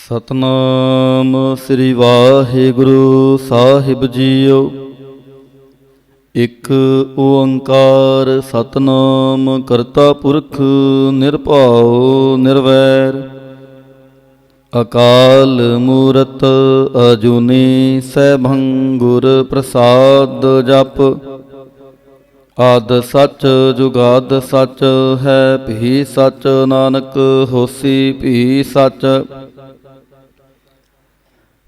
ਸਤਨਾਮ ਸ੍ਰੀ ਵਾਹਿਗੁਰੂ ਸਾਹਿਬ JIO. ਇਕ ਓੰਕਾਰ ਸਤਨਾਮ ਕਰਤਾ ਪੁਰਖ ਨਿਰਭਉ ਨਿਰਵੈਰ। ਅਕਾਲ ਮੂਰਤ ਅਜੂਨੀ ਸੈਭੰ ਗੁਰ ਪ੍ਰਸਾਦ ਜਪ। ਆਦਿ ਸੱਚ ਜੁਗਾਦ ਸੱਚ ਹੈ ਭੀ ਸੱਚ। ਨਾਨਕ ਹੋਸੀ ਭੀ ਸੱਚ।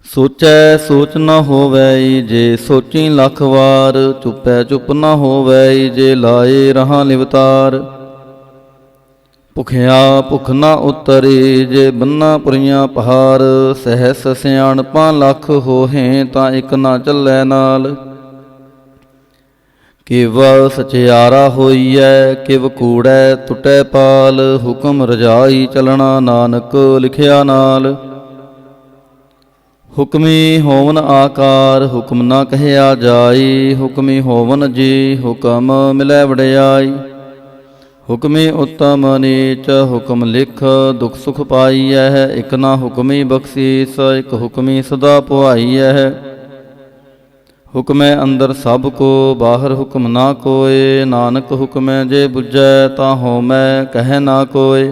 ਸੋਚੈ ਸੋਚ ਨ ਹੋਵੈ ਜੇ ਸੋਚੀ ਲੱਖ ਵਾਰ। ਚੁੱਪੈ ਚੁੱਪ ਨ ਹੋਵੈ ਜੇ ਲਾਏ ਰਹਾ ਲਿਵਤਾਰ। ਭੁਖਿਆ ਭੁਖ ਨ ਉਤਰੇ ਜੇ ਬੰਨਾ ਪੁਰੀਆਂ ਪਹਾਰ। ਸਹਿਸ ਸਿਆਣਪਾਂ ਲੱਖ ਹੋਹੇ ਤਾਂ ਇਕ ਨਾ ਚੱਲੈ ਨਾਲ। ਕਿਵ ਸਚਿਆਰਾ ਹੋਈਐ ਕਿਵ ਕੂੜੈ ਟੁੱਟੈ ਪਾਲ। ਹੁਕਮ ਰਜਾਈ ਚਲਣਾ ਨਾਨਕ ਲਿਖਿਆ ਨਾਲ। ਹੁਕਮੀ ਹੋਵਨ ਆਕਾਰ ਹੁਕਮ ਨਾ ਕਹਿਆ ਜਾਈ। ਹੁਕਮੀ ਹੋਵਨ ਜੀ ਹੁਕਮ ਮਿਲੈ ਵਡਿਆਈ। ਹੁਕਮੀ ਉਤਮ ਨੀਚ ਹੁਕਮ ਲਿਖ ਦੁਖ ਸੁਖ ਪਾਈਐ। ਇਕ ਨਾ ਹੁਕਮੀ ਬਖਸ਼ੀਸ ਇਕ ਹੁਕਮੀ ਸਦਾ ਪੁਆਈਐ। ਹੁਕਮੈ ਅੰਦਰ ਸਭ ਕੋ ਬਾਹਰ ਹੁਕਮ ਨਾ ਕੋਇ। ਨਾਨਕ ਹੁਕਮੈ ਜੇ ਬੁਝੈ ਤਾਂ ਹੋਮੈ ਕਹਿ ਨਾ ਕੋਇ।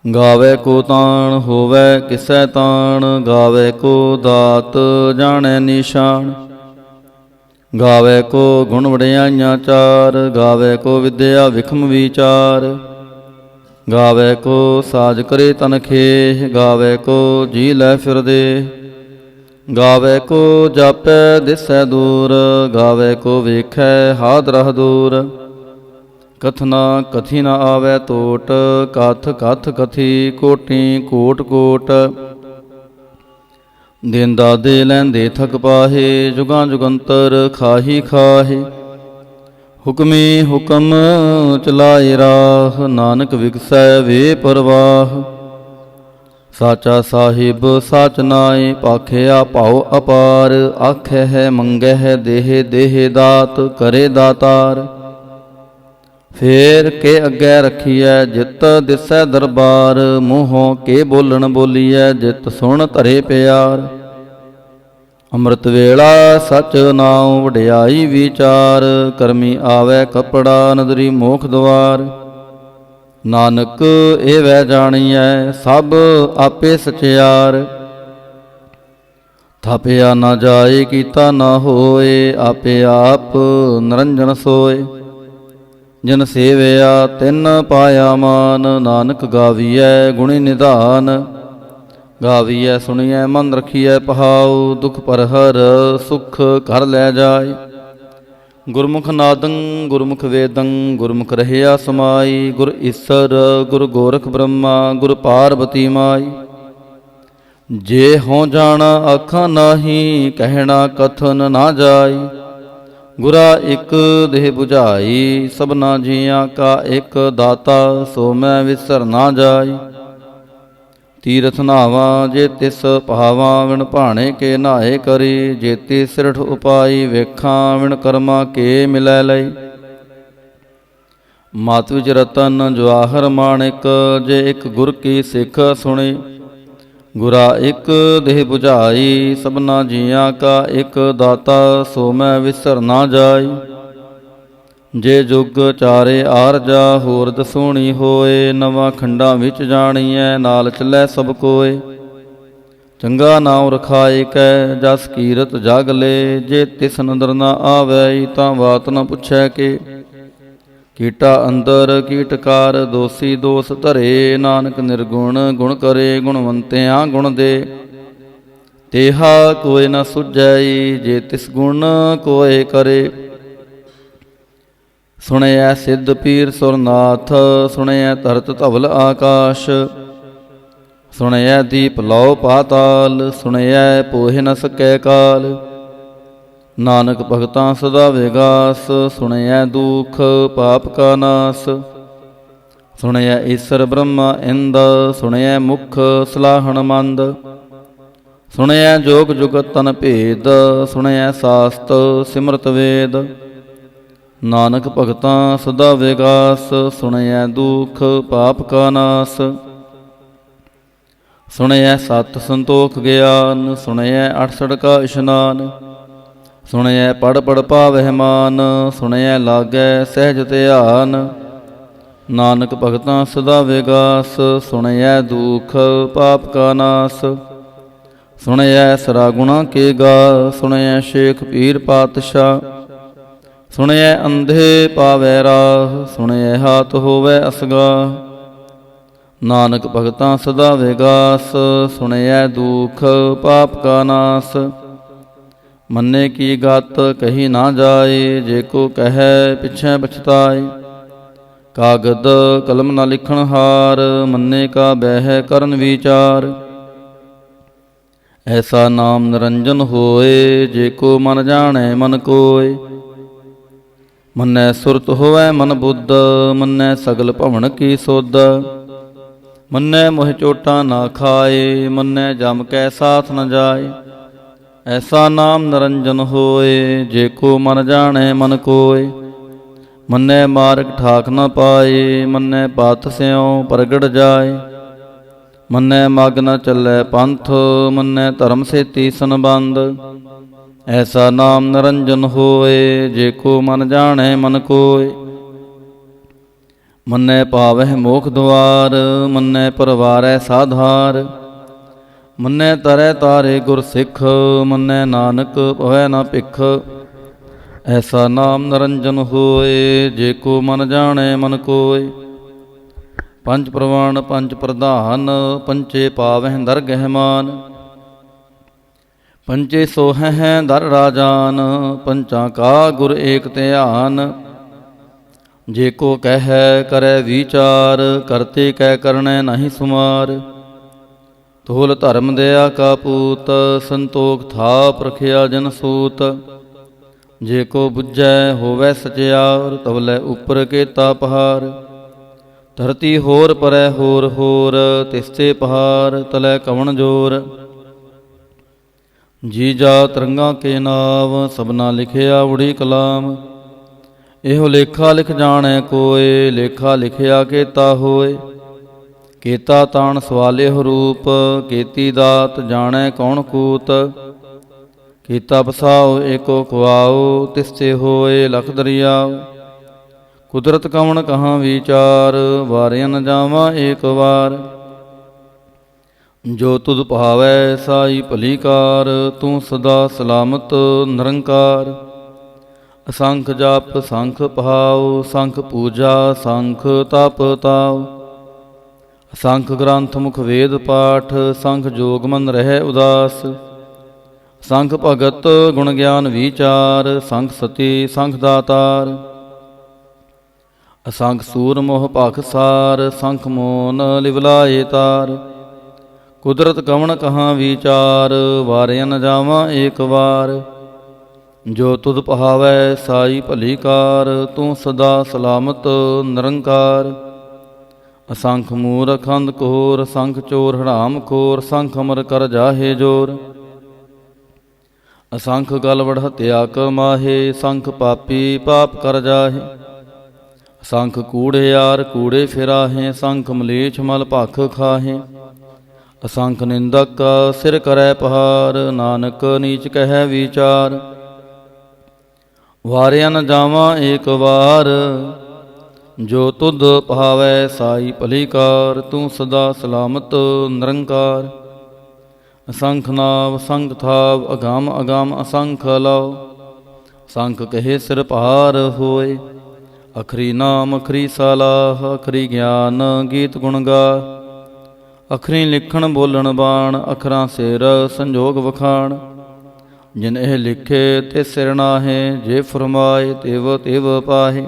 ਗਾਵੇ ਕੋ ਤਾਣ ਹੋਵੇ ਕਿਸੈ ਤਾਣ। ਗਾਵੇ ਕੋ ਦਾਤ ਜਾਣੈ ਨਿਸ਼ਾਨ। ਗਾਵੇ ਕੋ ਗੁਣ ਵਡਿਆਈਆਂ ਚਾਰ। ਗਾਵੇ ਕੋ ਵਿਦਿਆ ਵਿਖਮ ਵਿਚਾਰ। ਗਾਵੇ ਕੋ ਸਾਜ ਕਰੇ ਤਨ ਖੇਹ। ਗਾਵੇ ਕੋ ਜੀ ਲੈ ਫਿਰਦੇ। ਗਾਵੇ ਕੋ ਜਾਪੈ ਦਿਸੈ ਦੂਰ। ਗਾਵੇ ਕੋ ਵੇਖੈ ਹਾਦ ਰਹ ਦੂਰ। ਕਥਨਾ ਕਥੀ ਨ ਆਵੈ ਤੋਟ। ਕਥ ਕਥ ਕਥੀ ਕੋਟੀ ਕੋਟ ਕੋਟ। ਦਿਨ ਦਾਦੇ ਲੈਂਦੇ ਥਕ ਪਾਹੇ। ਜੁਗਾਂ ਜੁਗੰਤਰ ਖਾਹੀ ਖਾਹੇ। ਹੁਕਮੀ ਹੁਕਮ ਚਲਾਏ ਰਾਹ। ਨਾਨਕ ਵਿਗਸੈ ਵੇ ਪਰਵਾਹ। ਸਾਚਾ ਸਾਹਿਬ ਸਾਚ ਨਾਏ ਭਾਖਿਆ ਭਾਉ ਅਪਾਰ। ਆਖੈ ਹੈ ਮੰਗਹਿ ਦੇਹ ਦੇਹ ਦਾਤ ਕਰੇ ਦਾਤਾਰ। ਫੇਰ ਕੇ ਅੱਗੇ ਰਖੀਐ ਜਿਤ ਦਿਸੈ ਦਰਬਾਰ। ਮੂੰਹੋਂ ਕੇ ਬੋਲਣ ਬੋਲੀਐ ਜਿਤ ਸੁਣ ਧਰੇ ਪਿਆਰ। ਅੰਮ੍ਰਿਤ ਵੇਲਾ ਸਚ ਨਾਉ ਵਡਿਆਈ ਵਿਚਾਰ। ਕਰਮੀ ਆਵੈ ਕਪੜਾ ਨਦਰੀ ਮੋਖ ਦੁਆਰ। ਨਾਨਕ ਏਵੈ ਜਾਣੀਐ ਸਭ ਆਪੇ ਸਚਿਆਰ। ਥਾਪਿਆ ਨਾ ਜਾਏ ਕੀਤਾ ਨਾ ਹੋਏ। ਆਪੇ ਆਪ ਨਿਰੰਜਨ ਸੋਏ। ਜਿਨ ਸੇਵਿਆ ਤਿਨ ਪਾਇਆ ਮਾਨ। ਨਾਨਕ ਗਾਵੀਐ ਗੁਣੀ ਨਿਧਾਨ। ਗਾਵੀਐ ਸੁਣੀਐ ਮਨ ਰਖੀਐ ਪਹਾਉ। ਦੁਖ ਪਰਹਰ ਸੁਖ ਘਰ ਲੈ ਜਾਏ। ਗੁਰਮੁਖ ਨਾਦੰ ਗੁਰਮੁਖ ਵੇਦੰ ਗੁਰਮੁਖ ਰਹਿਆ ਸਮਾਈ। ਗੁਰ ਈਸਰ ਗੁਰ ਗੋਰਖ ਬ੍ਰਹਮਾ ਗੁਰ ਪਾਰਬਤੀ ਮਾਈ। ਜੇ ਹੋਂ ਜਾਣਾ ਆਖਾਂ ਨਾਹੀ ਕਹਿਣਾ ਕਥਨ ਨਾ ਜਾਈ। ਗੁਰਾ ਇਕ ਦੇਹ 부ਝਾਈ ਸਭਨਾ ਜੀਆਂ ਕਾ ਇਕ ਦਾਤਾ। ਸੋ ਮੈਂ ਵਿਸਰ ਨਾ ਜਾਈ। ਤੀਰਥ ਨਾਵਾਂ ਜੇ ਤਿਸ ਭਾਵਾਂ। ਵਿਣ ਭਾਣੇ ਕੇ ਨਾਏ ਕਰੀ। ਜੇਤੀ ਸਿਰਠ ਉਪਾਈ ਵੇਖਾਂ। ਵਿਣ ਕਰਮਾ ਕੇ ਮਿਲੈ ਲਈ। ਮਤ ਵਿਚ ਰਤਨ ਜਵਾਹਰ ਮਾਣਿਕ। ਜੇ ਇਕ ਗੁਰ ਕੀ ਸਿੱਖ ਸੁਣੀ। ਗੁਰਾ ਇਕ ਦੇਹ 부ਝਾਈ ਸਭਨਾ ਜੀਆਂ ਕਾ ਇਕ ਦਾਤਾ। ਸੋ ਮੈਂ ਵਿਸਰ ਨਾ ਜਾਈ। ਜੇ ਜੁਗ ਚਾਰੇ ਆਰਜਾ ਹੋਰ ਦਸੂਣੀ ਹੋਏ। ਨਵਾਂ ਖੰਡਾਂ ਵਿੱਚ ਜਾਣੀਐ ਨਾਲ ਚੱਲੈ ਸਭ ਕੋਏ। ਚੰਗਾ ਨਾਉ ਰਖਾਏ ਕੈ ਜਸ ਕੀਰਤ ਜਗ ਲੇ। ਜੇ ਤਿਸ ਨਦਰ ਨਾ ਆਵੈ ਤਾਂ ਬਾਤ ਨ ਪੁੱਛੈ ਕੇ। ਕੀਟਾ ਅੰਦਰ ਕੀਟਕਾਰ ਦੋਸੀ ਦੋਸ ਧਰੇ। ਨਾਨਕ ਨਿਰਗੁਣ ਗੁਣ ਕਰੇ ਗੁਣਵੰਤਿਆਂ ਗੁਣ ਦੇ। ਤੇਹਾ ਕੋਇ ਨ ਸੁਝੈ ਜੇ ਤਿਸ ਗੁਣ ਕੋਇ ਕਰੇ। ਸੁਣਿਐ ਸਿੱਧ ਪੀਰ ਸੁਰਨਾਥ। ਸੁਣਿਐ ਧਰਤ ਧਵਲ ਆਕਾਸ਼। ਸੁਣਿਐ ਦੀਪ ਲਉ ਪਾਤਾਲ। ਸੁਣਿਐ ਪੋਹਿ ਨ ਸਕੈ ਕਾਲ। ਨਾਨਕ ਭਗਤਾਂ ਸਦਾ ਵਿਗਾਸ। ਸੁਣਿਐ ਦੁਖ ਪਾਪ ਕਾ ਨਾਸ। ਸੁਣਿਐ ਈਸਰ ਬ੍ਰਹਮਾ ਇੰਦ। ਸੁਣਿਐ ਮੁਖ ਸਲਾਹਣ ਮੰਦ। ਸੁਣਿਐ ਜੋਗ ਜੁਗਤ ਤਨ ਭੇਦ। ਸੁਣਿਐ ਸਾਸਤ ਸਿਮਰਤ ਵੇਦ। ਨਾਨਕ ਭਗਤਾਂ ਸਦਾ ਵਿਗਾਸ। ਸੁਣਿਐ ਦੁਖ ਪਾਪ ਕਾ ਨਾਸ। ਸੁਣਿਐ ਸਤ ਸੰਤੋਖ ਗਿਆਨ, ਸੁਣਿਐ ਅਠਸਠ ਕਾ ਇਸ਼ਨਾਨ। ਸੁਣਿਐ ਪੜ ਪੜ ਪਾਵਹਿ ਮਾਨ, ਸੁਣਿਐ ਲਾਗੈ ਸਹਿਜ ਧਿਆਨ। ਨਾਨਕ ਭਗਤਾਂ ਸਦਾ ਵਿਗਾਸ, ਸੁਣਿਐ ਦੁਖ ਪਾਪ ਕਾ ਨਾਸ। ਸੁਣਿਐ ਸਰਾ ਗੁਣਾ ਕੇ ਗਾ, ਸੁਣਿਐ ਸ਼ੇਖ ਪੀਰ ਪਾਤਸ਼ਾਹ। ਸੁਣਿਐ ਅੰਧੇ ਪਾਵੈ ਰਾਹ, ਸੁਣਿਐ ਹਾਥ ਹੋਵੈ ਅਸਗਾਹ। ਨਾਨਕ ਭਗਤਾਂ ਸਦਾ ਵਿਗਾਸ, ਸੁਣਿਐ ਦੁਖ ਪਾਪ ਕਾ ਨਾਸ। ਮੰਨੇ ਕੀ ਗਤ ਕਹੀ ਨਾ ਜਾਏ, ਜੇ ਕੋ ਕਹੈ ਪਿਛੈ ਪਛਤਾਏ। ਕਾਗਦ ਕਲਮ ਨਾ ਲਿਖਣ ਹਾਰ, ਮੰਨੇ ਕਾ ਬਹਿ ਕਰਨ ਵਿਚਾਰ। ਐਸਾ ਨਾਮ ਨਿਰੰਜਨ ਹੋਏ, ਜੇ ਕੋ ਮਨ ਜਾਣੈ ਮਨ ਕੋਇ। ਮੰਨੈ ਸੁਰਤ ਹੋਵੈ ਮਨ ਬੁੱਧ, ਮੰਨੈ ਸਗਲ ਭਵਨ ਕੀ ਸੁਧ। ਮੰਨੈ ਮੋਹਿ ਚੋਟਾਂ ਨਾ ਖਾਏ, ਮੰਨੈ ਜਮ ਕੈ ਸਾਥ ਨ ਜਾਏ। ਐਸਾ ਨਾਮ ਨਿਰੰਜਨ ਹੋਏ, ਜੇ ਕੋ ਮਨ ਜਾਣੈ ਮਨ ਕੋਇ। ਮੰਨੈ ਮਾਰਗ ਠਾਕ ਨ ਪਾਏ, ਮੰਨੈ ਪਤ ਸਿਉ ਪ੍ਰਗਟ ਜਾਏ। ਮੰਨੈ ਮਗ ਨ ਚੱਲੈ ਪੰਥ, ਮੰਨੈ ਧਰਮ ਸੇਤੀ ਸੰਬੰਧ। ਐਸਾ ਨਾਮ ਨਿਰੰਜਨ ਹੋਏ, ਜੇ ਕੋ ਮਨ ਜਾਣੈ ਮਨ ਕੋਇ। ਮੰਨੈ ਪਾਵਹਿ ਮੋਖ ਦੁਆਰ, ਮੰਨੈ ਪਰਵਾਰੈ ਸਾਧਾਰ। ਮੰਨੈ ਤਰੈ ਤਾਰੇ ਗੁਰ ਸਿੱਖ, ਮੰਨੈ ਨਾਨਕ ਪਵੈ ਨ ਭਿਖ। ਐਸਾ ਨਾਮ ਨਿਰੰਜਨ ਹੋਏ, ਜੇ ਕੋ ਮਨ ਜਾਣੈ ਮਨ ਕੋਇ। ਪੰਜ ਪ੍ਰਵਾਨ ਪੰਜ ਪ੍ਰਧਾਨ, ਪੰਚੇ ਪਾਵਹਿ ਦਰਗਹਿ ਮਾਨ। ਪੰਚੇ ਸੋਹਹਿ ਦਰ ਰਾਜਾਨ, ਪੰਚਾਂ ਕਾ ਗੁਰ ਏਕ ਧਿਆਨ। ਜੇ ਕੋ ਕਹਿ ਕਰੈ ਵਿਚਾਰ, ਕਰਤੇ ਕੈ ਕਰਣੈ ਨਾਹੀ ਸੁਮਾਰ। ਤੋਲ ਧਰਮ ਦਇਆ ਕਾ ਪੂਤ, ਸੰਤੋਖ ਥਾਪ ਰਖਿਆ ਜਨ ਸੂਤ। ਜੇ ਕੋ ਬੁੱਝੈ ਹੋਵੈ ਸਚਿਆਰ, ਤਵਲੇ ਉਪਰ ਕੇਤਾ ਪਹਾਰ। ਧਰਤੀ ਹੋਰ ਪਰੈ ਹੋਰ ਹੋਰ, ਤਿਸਤੇ ਪਹਾਰ ਤਲੈ ਕਵਣ ਜੋਰ। ਜੀ ਜਾ ਤਰੰਗਾਂ ਕੇ ਨਾਵ, ਸਭਨਾ ਲਿਖਿਆ ਉੜੀ ਕਲਾਮ। ਇਹੋ ਲੇਖਾ ਲਿਖ ਜਾਣੈ ਕੋਇ, ਲੇਖਾ ਲਿਖਿਆ ਕੇਤਾ ਹੋਏ। ਕੇਤਾ ਤਾਣ ਸਵਾਲਿਹੁ ਰੂਪ, ਕੀਤੀ ਦਾਤ ਜਾਣੈ ਕੌਣ ਕੂਤ। ਕੀਤਾ ਬਸਾਓ ਏਕੋ ਖੁਆਓ, ਤਿਸਤੇ ਹੋਏ ਲਖ ਦਰਿਆਓ। ਕੁਦਰਤ ਕਵਣ ਕਹਾਂ ਵਿਚਾਰ, ਵਾਰਿਆ ਨ ਜਾਵਾਂ ਏਕ ਵਾਰ। ਜੋ ਤੁਧ ਭਾਵੈ ਸਾਈ ਭਲੀ ਕਾਰ, ਤੂੰ ਸਦਾ ਸਲਾਮਤ ਨਿਰੰਕਾਰ। ਅਸੰਖ ਜਪ ਸੰਖ ਪਹਾਉ, ਸੰਖ ਪੂਜਾ ਸੰਖ ਤਪ ਤਾਉ। ਅਸੰਖ ਗ੍ਰੰਥ ਮੁਖ ਵੇਦ ਪਾਠ, ਸੰਖ ਜੋਗ ਮਨ ਰਹਿ ਉਦਾਸ। ਸੰਖ ਭਗਤ ਗੁਣ ਗਿਆਨ ਵਿਚਾਰ, ਸੰਖ ਸਤੀ ਸੰਖ ਦਾਤਾਰ। ਅਸੰਖ ਸੂਰ ਮੋਹ ਭਾਖਸਾਰ, ਸੰਖ ਮੋਨ ਲਿਵਲਾਏ ਤਾਰ। ਕੁਦਰਤ ਕਵਣ ਕਹਾਂ ਵਿਚਾਰ, ਵਾਰਿਆ ਨ ਜਾਵਾਂ ਏਕ ਵਾਰ। ਜੋ ਤੁਧ ਪਹਾਵੈ ਸਾਈ ਭਲੀ ਕਾਰ, ਤੂੰ ਸਦਾ ਸਲਾਮਤ ਨਿਰੰਕਾਰ। ਅਸੰਖ ਮੂਰਖ ਅੰਧ ਕੋਰ, ਸੰਖ ਚੋਰ ਹਰਾਮ ਖੋਰ, ਸੰਖ ਅਮਰ ਕਰ ਜਾਹੇ ਜੋਰ। ਅਸੰਖ ਗਲਵੜ ਹਤਿਆ ਕਮਾਹੇ, ਸੰਖ ਪਾਪੀ ਪਾਪ ਕਰ ਜਾਹੇ। ਸੰਖ ਕੂੜਿਆਰ ਕੂੜੇ ਫਿਰਾਹੇ, ਸੰਖ ਮਲੇਛ ਮਲ ਭਖ ਖਾਹੇ। ਅਸੰਖ ਨਿੰਦਕ ਸਿਰ ਕਰੈ ਪਹਾਰ, ਨਾਨਕ ਨੀਚ ਕਹਿ ਵਿਚਾਰ। ਵਾਰਿਆ ਨ ਜਾਵਾਂ ਏਕ ਵਾਰ, ਜੋ ਤੁਧ ਭਾਵੈ ਸਾਈ ਭਲੀ ਕਾਰ। ਤੂੰ ਸਦਾ ਸਲਾਮਤ ਨਿਰੰਕਾਰ। ਅਸੰਖ ਨਾਵ ਸੰਖ ਥਾਵ, ਅਗਮ ਅਗਮ ਅਸੰਖ ਲਉ। ਸੰਖ ਕਹੇ ਸਿਰ ਭਾਰ ਹੋਏ, ਅਖਰੀ ਨਾਮ ਅਖਰੀ ਸਲਾਹ। ਅਖਰੀ ਗਿਆਨ ਗੀਤ ਗੁਣ ਗਾ, ਅਖਰੀ ਲਿਖਣ ਬੋਲਣ ਬਾਣ। ਅਖਰਾਂ ਸਿਰ ਸੰਜੋਗ ਵਖਾਣ, ਜਿਨ ਇਹ ਲਿਖੇ ਤੇ ਸਿਰ ਨਾਹੇ। ਜੇ ਫਰਮਾਏ ਤਿਵ ਤਿਵ ਪਾਹੇ।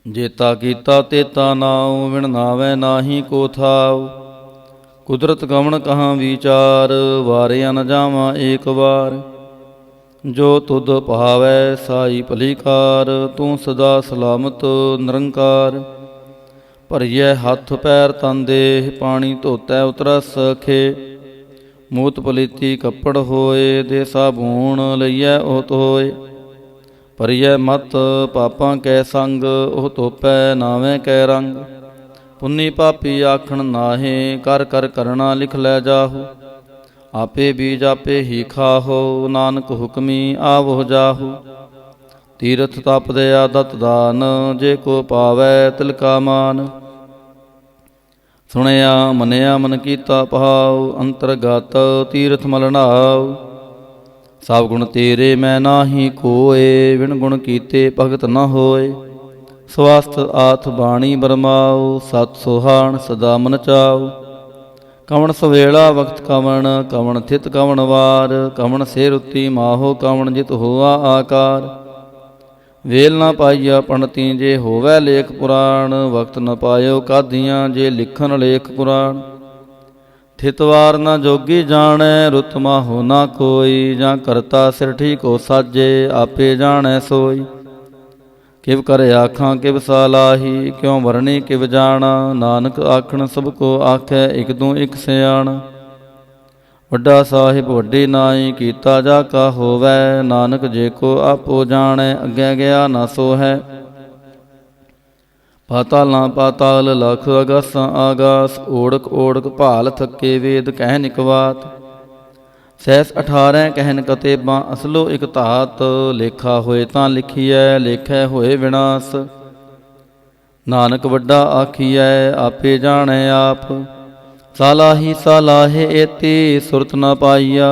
ਜੇਤਾ ਕੀਤਾ ਤੇਤਾ ਨਾਉ, ਵਿਣ ਨਾਵੈ ਨਾਹੀ ਕੋ ਥਾਉ। ਕੁਦਰਤ ਕਵਣ ਕਹਾਂ ਵਿਚਾਰ, ਵਾਰਿਆ ਨ ਜਾਵਾਂ ਏਕ ਵਾਰ। ਜੋ ਤੁਧ ਭਾਵੈ ਸਾਈ ਭਲੀ ਕਾਰ, ਤੂੰ ਸਦਾ ਸਲਾਮਤ ਨਿਰੰਕਾਰ। ਭਰੀਐ ਹੱਥ ਪੈਰ ਤਨ ਦੇਹ, ਪਾਣੀ ਧੋਤੈ ਉਤਰਸ ਖੇ। ਮੂਤ ਪਲੀਤੀ ਕੱਪੜ ਹੋਏ, ਦੇ ਸਾਬੂਣ ਲਈਐ ਉਹ ਧੋਏ। ਭਰੀਐ ਮਤ ਪਾਪਾਂ ਕੈ ਸੰਗ, ਉਹ ਧੋਪੈ ਨਾਵੇਂ ਕੈ ਰੰਗ। ਪੁੰਨੀ ਪਾਪੀ ਆਖਣ ਨਾਹੇ, ਕਰ ਕਰ ਕਰਣਾ ਲਿਖ ਲੈ ਜਾਹੂ। ਆਪੇ ਬੀਜ ਆਪੇ ਹੀ ਖਾਹੋ, ਨਾਨਕ ਹੁਕਮੀ ਆਵੋ ਜਾਹੂ। ਤੀਰਥ ਤਪ ਦਇਆ ਦਤ ਦਾਨ, ਜੇ ਕੋ ਪਾਵੈ ਤਿਲ ਕਾ ਮਾਨ। ਸੁਣਿਆ ਮੰਨਿਆ ਮਨ ਕੀਤਾ ਭਾਉ, ਅੰਤਰਗਤ ਤੀਰਥ ਮਲ ਨਾਉ। ਸਭ ਗੁਣ ਤੇਰੇ ਮੈਂ ਨਾਹੀ ਕੋਏ, ਵਿਣ ਗੁਣ ਕੀਤੇ ਭਗਤ ਨ ਹੋਏ। ਸਵਸਤ ਆਥ ਬਾਣੀ ਬਰਮਾਉ, ਸਤ ਸੁਹਾਣ ਸਦਾ ਮਨ ਚਾਉ। ਕਵਣ ਸਵੇਲਾ ਵਕਤ ਕਵਣ, ਕਵਣ ਥਿਤ ਕਵਣ ਵਾਰ। ਕਵਣ ਸੇ ਰੁੱਤੀ ਮਾਹੋ, ਕਵਣ ਜਿਤ ਹੋਆ ਆਕਾਰ। ਵੇਲ ਨਾ ਪਾਈਆ ਪੰਡਤੀ, ਜੇ ਹੋਵੈ ਲੇਖ ਪੁਰਾਣ। ਵਕਤ ਨ ਪਾਇਓ ਕਾਧੀਆਂ, ਜੇ ਲਿਖਣ ਲੇਖ ਕੁਰਾਨ। ਥਿਤਵਾਰ ਨਾ ਜੋਗੀ ਜਾਣੈ, ਰੁੱਤ ਮਾਹੋ ਨਾ ਕੋਈ। ਜਾਂ ਕਰਤਾ ਸਿਰ ਠੀਕੋ ਸਾਜੇ, ਆਪੇ ਜਾਣੈ ਸੋਈ। ਕਿਵ ਕਰ ਆਖਾਂ ਕਿਵ ਸਾਲਾਹੀ, ਕਿਉ ਵਰਣੀ ਕਿਵ ਜਾਣਾ। ਨਾਨਕ ਆਖਣ ਸਭ ਕੋ ਆਖੈ, ਇਕ ਦੂ ਇਕ ਸਿਆਣ। ਵੱਡਾ ਸਾਹਿਬ ਵੱਡੀ ਨਾਈ, ਕੀਤਾ ਜਾ ਕਾ ਹੋਵੈ। ਨਾਨਕ ਜੇ ਕੋ ਆਪੋ ਜਾਣੈ, ਅੱਗੇ ਗਿਆ ਨਾ ਸੋਹੈ। ਪਾਤਾਲਾਂ ਪਾਤਾਲ ਲਖ, ਅਗਾਸਾਂ ਆਗਾਸ। ਓੜਕ ਓੜਕ ਭਾਲ ਥੱਕੇ, ਵੇਦ ਕਹਿਨ ਇਕ ਬਾਤ। ਸਹਿਸ 18 ਕਹਿਨ ਕਤੇਬਾਂ, ਅਸਲੋ ਇਕ ਧਾਤ। ਲੇਖਾ ਹੋਏ ਤਾਂ ਲਿਖੀਐ, ਲੇਖੈ ਹੋਏ ਵਿਨਾਸ਼। ਨਾਨਕ ਵੱਡਾ ਆਖੀਐ, ਆਪੇ ਜਾਣੈ ਆਪ। ਸਾਲਾਹੀ ਸਾਲਾਹੇ ਏਤੀ, ਸੁਰਤ ਨਾ ਪਾਈਆ।